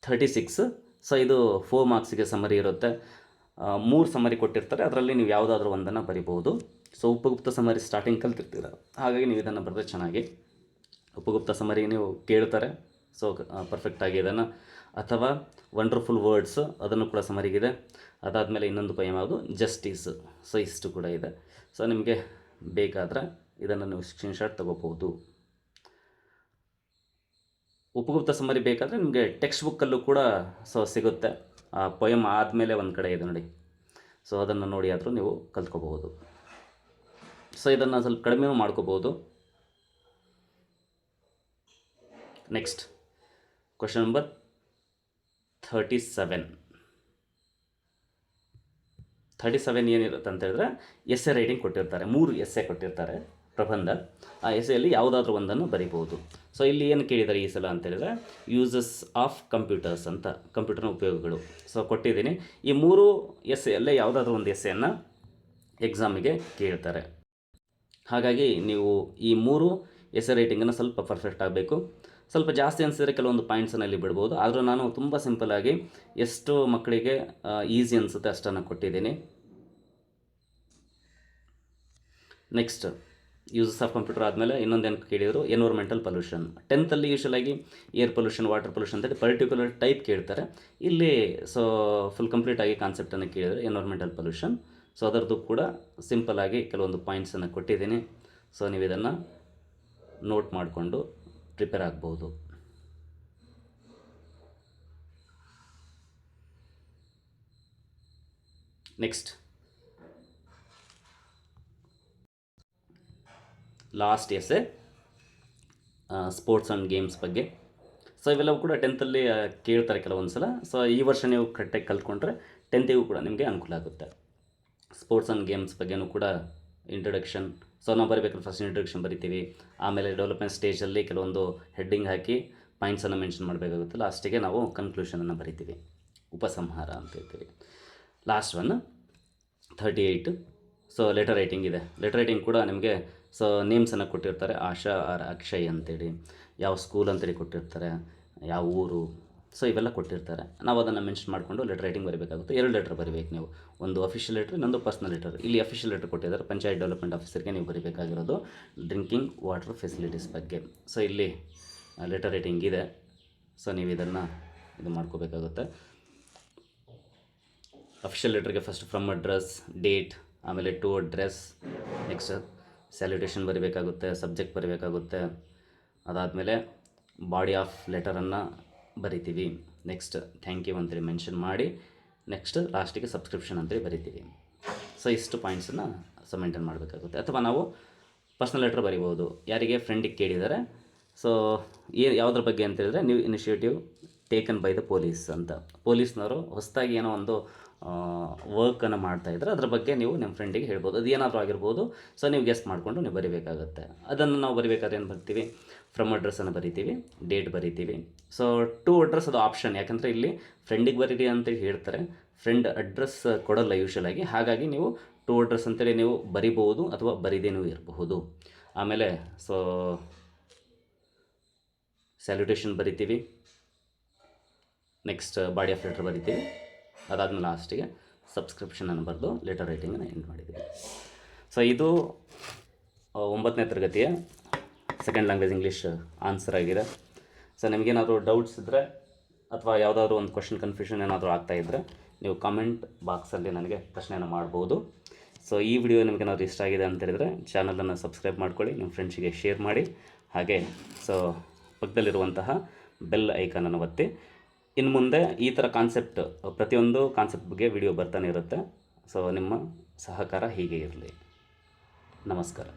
36. ಸೊ ಇದು 4 ಮಾರ್ಕ್ಸಿಗೆ ಸಮರಿ ಇರುತ್ತೆ. 3 ಸಮರಿ ಕೊಟ್ಟಿರ್ತಾರೆ, ಅದರಲ್ಲಿ ನೀವು ಯಾವುದಾದ್ರೂ ಒಂದನ್ನು ಬರಿಬೋದು. ಸೊ ಉಪಗುಪ್ತ ಸಮರಿ ಸ್ಟಾರ್ಟಿಂಗ್ ಕಲ್ತಿರ್ತೀರ, ಹಾಗಾಗಿ ನೀವು ಇದನ್ನು ಬರೆದ್ರೆ ಚೆನ್ನಾಗಿ. ಉಪಗುಪ್ತ ಸಮರಿ ನೀವು ಕೇಳ್ತಾರೆ, ಸೊ ಪರ್ಫೆಕ್ಟಾಗಿ ಇದನ್ನು, ಅಥವಾ ವಂಡರ್ಫುಲ್ ವರ್ಡ್ಸ್ ಅದನ್ನು ಕೂಡ ಸಮರಿಗಿದೆ. ಅದಾದಮೇಲೆ ಇನ್ನೊಂದು ಪೊಯಮ್ ಯಾವುದು, ಜಸ್ಟಿಸ್. ಸೊ ಇಷ್ಟು ಕೂಡ ಇದೆ. ಸೊ ನಿಮಗೆ ಬೇಕಾದರೆ ಇದನ್ನು ನೀವು ಸ್ಕ್ರೀನ್ಶಾಟ್ ತೊಗೋಬೋದು. ಉಪಗುಪ್ತ ಸಮರಿ ಬೇಕಾದರೆ ನಿಮಗೆ ಟೆಕ್ಸ್ಟ್ ಬುಕ್ಕಲ್ಲೂ ಕೂಡ ಸೊ ಸಿಗುತ್ತೆ. ಆ ಪೊಯಮ್ ಆದಮೇಲೆ ಒಂದು ಕಡೆ ಇದೆ ನೋಡಿ, ಸೊ ಅದನ್ನು ನೋಡಿ ಆದರೂ ನೀವು ಕಲ್ತ್ಕೋಬಹುದು. ಸೊ ಇದನ್ನು ಸ್ವಲ್ಪ ಕಡಿಮೆನೂ ಮಾಡ್ಕೋಬೋದು. Next question number 37. 37 ಏನಿರುತ್ತೆ ಅಂತ ಹೇಳಿದ್ರೆ ಎಸ್ಸೆ ರೈಟಿಂಗ್ ಕೊಟ್ಟಿರ್ತಾರೆ. 3 ಎಸ್ಸೆ ಕೊಟ್ಟಿರ್ತಾರೆ, ಪ್ರಬಂಧ. ಆ ಎಸ್ಸೆಯಲ್ಲಿ ಯಾವುದಾದ್ರೂ ಒಂದನ್ನು ಬರಿಬೋದು. ಸೊ ಇಲ್ಲಿ ಏನು ಕೇಳಿದ್ದಾರೆ ಈ ಸಲ ಅಂತ ಹೇಳಿದ್ರೆ ಯೂಸಸ್ ಆಫ್ ಕಂಪ್ಯೂಟರ್ಸ್ ಅಂತ, ಕಂಪ್ಯೂಟರ್ನ ಉಪಯೋಗಗಳು. ಸೊ ಕೊಟ್ಟಿದ್ದೀನಿ. ಈ 3 ಎಸ್ಸೆಯಲ್ಲೇ ಯಾವುದಾದ್ರೂ ಒಂದು ಎಸ್ಸೆಯನ್ನು ಎಕ್ಸಾಮಿಗೆ ಕೇಳ್ತಾರೆ. ಹಾಗಾಗಿ ನೀವು ಈ 3 ಎಸ್ಸೆ ರೈಟಿಂಗನ್ನು ಸ್ವಲ್ಪ ಪರ್ಫೆಕ್ಟ್ ಆಗಬೇಕು. ಸ್ವಲ್ಪ ಜಾಸ್ತಿ ಅನಿಸಿದರೆ ಕೆಲವೊಂದು ಪಾಯಿಂಟ್ಸನ್ನಲ್ಲಿ ಬಿಡ್ಬೋದು. ಆದರೂ ನಾನು ತುಂಬ ಸಿಂಪಲಾಗಿ ಎಷ್ಟು ಮಕ್ಕಳಿಗೆ ಈಸಿ ಅನಿಸುತ್ತೆ ಅಷ್ಟನ್ನು ಕೊಟ್ಟಿದ್ದೀನಿ. ನೆಕ್ಸ್ಟ್ ಯೂಸಸ್ ಆಫ್ ಕಂಪ್ಯೂಟರ್ ಆದಮೇಲೆ ಇನ್ನೊಂದೇನು ಕೇಳಿದರು, ಎನ್ವೈರ್ಮೆಂಟಲ್ ಪೊಲ್ಯೂಷನ್. 10th ಯೂಶಲಾಗಿ ಏರ್ ಪೊಲ್ಯೂಷನ್, ವಾಟರ್ ಪೊಲ್ಯೂಷನ್ ಅಂತೇಳಿ ಪರ್ಟಿಕ್ಯುಲರ್ ಟೈಪ್ ಕೇಳ್ತಾರೆ. ಇಲ್ಲಿ ಸೊ ಫುಲ್ ಕಂಪ್ಲೀಟಾಗಿ ಕಾನ್ಸೆಪ್ಟನ್ನು ಕೇಳಿದರೆ ಎನ್ವೈರ್ಮೆಂಟಲ್ ಪೊಲ್ಯೂಷನ್. ಸೊ ಅದರದ್ದು ಕೂಡ ಸಿಂಪಲಾಗಿ ಕೆಲವೊಂದು ಪಾಯಿಂಟ್ಸನ್ನು ಕೊಟ್ಟಿದ್ದೀನಿ. ಸೊ ನೀವು ಇದನ್ನು ನೋಟ್ ಮಾಡಿಕೊಂಡು ಪ್ರಿಪೇರ್ ಆಗ್ಬೋದು. Next last essay sports and games ಬಗ್ಗೆ. ಸೊ ಇವೆಲ್ಲವೂ ಕೂಡ 10th ಕೇಳ್ತಾರೆ ಕೆಲವೊಂದು ಸಲ. ಸೊ ಈ ವರ್ಷ ನೀವು ಕರೆಕ್ಟಾಗಿ ಕಲ್ತ್ಕೊಂಡ್ರೆ 10th ಕೂಡ ನಿಮಗೆ ಅನುಕೂಲ ಆಗುತ್ತೆ. ಸ್ಪೋರ್ಟ್ಸ್ ಆ್ಯಂಡ್ ಗೇಮ್ಸ್ ಬಗ್ಗೆನೂ ಕೂಡ ಇಂಟ್ರಡಕ್ಷನ್. ಸೊ ನಾವು ಬರೀಬೇಕಾದ್ರೆ ಫಸ್ಟ್ ಇಂಟ್ರಡಕ್ಷನ್ ಬರಿತೀವಿ, ಆಮೇಲೆ ಡೆವಲಪ್ಮೆಂಟ್ ಸ್ಟೇಜಲ್ಲಿ ಕೆಲವೊಂದು ಹೆಡ್ಡಿಂಗ್ ಹಾಕಿ ಪಾಯಿಂಟ್ಸನ್ನು ಮೆನ್ಷನ್ ಮಾಡಬೇಕಾಗುತ್ತೆ. ಲಾಸ್ಟಿಗೆ ನಾವು ಕನ್ಕ್ಲೂಷನನ್ನು ಬರಿತೀವಿ, ಉಪಸಂಹಾರ ಅಂತ ಹೇಳ್ತೀವಿ. Last one 38. So letter writing ಇದೆ. ಲೆಟರ್ ರೈಟಿಂಗ್ ಕೂಡ ನಿಮಗೆ ಸೊ ನೇಮ್ಸನ್ನು ಕೊಟ್ಟಿರ್ತಾರೆ, ಆಶಾ ಆರ್ ಅಕ್ಷಯ್ ಅಂತೇಳಿ, ಯಾವ ಸ್ಕೂಲ್ ಅಂತೇಳಿ ಕೊಟ್ಟಿರ್ತಾರೆ, ಯಾವ ಊರು, ಸೊ ಇವೆಲ್ಲ ಕೊಟ್ಟಿರ್ತಾರೆ. ನಾವು ಅದನ್ನು ಮೆನ್ಷನ್ ಮಾಡಿಕೊಂಡು ಲೆಟರ್ ರೈಟಿಂಗ್ ಬರೀಬೇಕಾಗುತ್ತೆ. 2 ಲೆಟರ್ ಬರೀಬೇಕು ನೀವು, ಒಂದು ಅಫಿಷಿಯಲ್ ಲೆಟರ್, ಇನ್ನೊಂದು ಪರ್ಸ್ನಲ್ ಲೆಟರ್. ಇಲ್ಲಿ ಅಫಿಷಿಯಲ್ ಲೆಟರ್ ಕೊಟ್ಟಿದ್ದಾರೆ, ಪಂಚಾಯತ್ ಡೆವಲಪ್ಮೆಂಟ್ ಆಫೀಸರ್ಗೆ ನೀವು ಬರೀಬೇಕಾಗಿರೋದು ಡ್ರಿಂಕಿಂಗ್ ವಾಟರ್ ಫೆಸಿಲಿಟೀಸ್ ಬಗ್ಗೆ. ಸೊ ಇಲ್ಲಿ ಲೆಟರ್ ರೈಟಿಂಗ್ ಇದೆ. ಸೊ ನೀವು ಇದನ್ನು ಇದು ಮಾಡ್ಕೋಬೇಕಾಗುತ್ತೆ. ಅಫಿಷಿಯಲ್ ಲೆಟರ್ಗೆ ಫಸ್ಟ್ ಫ್ರಮ್ ಅಡ್ರೆಸ್, ಡೇಟ್, ಆಮೇಲೆ ಟು ಅಡ್ರೆಸ್, ನೆಕ್ಸ್ಟ್ ಸ್ಯಾಲ್ಯುಟೇಷನ್ ಬರೀಬೇಕಾಗುತ್ತೆ, ಸಬ್ಜೆಕ್ಟ್ ಬರೀಬೇಕಾಗುತ್ತೆ. ಅದಾದಮೇಲೆ ಬಾಡಿ ಆಫ್ ಲೆಟರನ್ನು ಬರಿತೀವಿ. ನೆಕ್ಸ್ಟ್ ಥ್ಯಾಂಕ್ ಯು ಅಂತೇಳಿ ಮೆನ್ಷನ್ ಮಾಡಿ, ನೆಕ್ಸ್ಟ್ ಲಾಸ್ಟಿಗೆ ಸಬ್ಸ್ಕ್ರಿಪ್ಷನ್ ಅಂತೇಳಿ ಬರಿತೀವಿ. ಸೊ ಇಷ್ಟು ಪಾಯಿಂಟ್ಸನ್ನು ಮೇಂಟೈನ್ ಮಾಡಬೇಕಾಗುತ್ತೆ. ಅಥವಾ ನಾವು ಪರ್ಸ್ನಲ್ ಲೆಟರ್ ಬರಿಬೋದು. ಯಾರಿಗೆ ಫ್ರೆಂಡಿಗೆ ಕೇಳಿದ್ದಾರೆ, ಸೊ ಯಾವುದ್ರ ಬಗ್ಗೆ ಅಂತ ಹೇಳಿದ್ರೆ new initiative taken by the police ಅಂತ. ಪೊಲೀಸ್ನವರು ಹೊಸದಾಗಿ ಏನೋ ಒಂದು ವರ್ಕನ್ನು ಮಾಡ್ತಾಯಿದ್ರೆ ಅದ್ರ ಬಗ್ಗೆ ನೀವು ನಿಮ್ಮ ಫ್ರೆಂಡಿಗೆ ಹೇಳ್ಬೋದು. ಅದು ಏನಾದರೂ ಆಗಿರ್ಬೋದು. ಸೊ ನೀವು ಗೆಸ್ಟ್ ಮಾಡಿಕೊಂಡು ನೀವು ಬರೀಬೇಕಾಗುತ್ತೆ. ಅದನ್ನು ನಾವು ಬರಿಬೇಕಾದ್ರೆ ಏನು ಬರ್ತೀವಿ, ಫ್ರಮ್ ಅಡ್ರೆಸ್ಸನ್ನು ಬರಿತೀವಿ, ಡೇಟ್ ಬರಿತೀವಿ. ಸೊ ಟು ಅಡ್ರೆಸ್ ಅದು ಆಪ್ಷನ್, ಯಾಕಂದರೆ ಇಲ್ಲಿ ಫ್ರೆಂಡಿಗೆ ಬರೀರಿ ಅಂತೇಳಿ ಹೇಳ್ತಾರೆ, ಫ್ರೆಂಡ್ ಅಡ್ರೆಸ್ ಕೊಡೋಲ್ಲ ಯೂಶ್ವಲಾಗಿ. ಹಾಗಾಗಿ ನೀವು ಟು ಅಡ್ರೆಸ್ ಅಂತೇಳಿ ನೀವು ಬರಿಬೋದು ಅಥವಾ ಬರೀದೇನೂ ಇರಬಹುದು. ಆಮೇಲೆ ಸೊ ಸ್ಯಾಲ್ಯುಟೇಷನ್ ಬರಿತೀವಿ, ನೆಕ್ಸ್ಟ್ ಬಾಡಿ ಆಫ್ ಲೆಟರ್ ಬರಿತೀವಿ. ಅದಾದಮೇಲೆ ಲಾಸ್ಟಿಗೆ ಸಬ್ಸ್ಕ್ರಿಪ್ಷನನ್ನು ಬರೆದು ಲೆಟರ್ ರೈಟಿಂಗನ್ನು ಎಂಡ್ ಮಾಡಿದ್ದೀವಿ. ಸೊ ಇದು 9ನೇ ತರಗತಿಯ ಸೆಕೆಂಡ್ ಲ್ಯಾಂಗ್ವೇಜ್ ಇಂಗ್ಲೀಷ್ ಆನ್ಸರ್ ಆಗಿದೆ. ಸೊ ನಿಮಗೇನಾದರೂ ಡೌಟ್ಸ್ ಇದ್ದರೆ ಅಥವಾ ಯಾವುದಾದ್ರೂ ಒಂದು ಕ್ವಶನ್ ಕನ್ಫ್ಯೂಷನ್ ಏನಾದರೂ ಆಗ್ತಾಯಿದ್ರೆ ನೀವು ಕಾಮೆಂಟ್ ಬಾಕ್ಸಲ್ಲಿ ನನಗೆ ಪ್ರಶ್ನೆಯನ್ನು ಮಾಡ್ಬೋದು. ಸೊ ಈ ವಿಡಿಯೋ ನಿಮಗೇನಾದರೂ ಇಷ್ಟ ಆಗಿದೆ ಅಂತ ಹೇಳಿದರೆ ಚಾನಲನ್ನು ಸಬ್ಸ್ಕ್ರೈಬ್ ಮಾಡ್ಕೊಳ್ಳಿ, ನಿಮ್ಮ ಫ್ರೆಂಡ್ಸಿಗೆ ಶೇರ್ ಮಾಡಿ. ಹಾಗೆ ಸೊ ಪಕ್ಕದಲ್ಲಿರುವಂತಹ ಬೆಲ್ ಐಕಾನನ್ನು ಒತ್ತಿ. ಇನ್ನು ಮುಂದೆ ಈ ಥರ ಕಾನ್ಸೆಪ್ಟ್, ಪ್ರತಿಯೊಂದು ಕಾನ್ಸೆಪ್ಟ್ ಬಗ್ಗೆ ವಿಡಿಯೋ ಬರ್ತಾನೆ ಇರುತ್ತೆ. ಸೊ ನಿಮ್ಮ ಸಹಕಾರ ಹೀಗೆ ಇರಲಿ. ನಮಸ್ಕಾರ.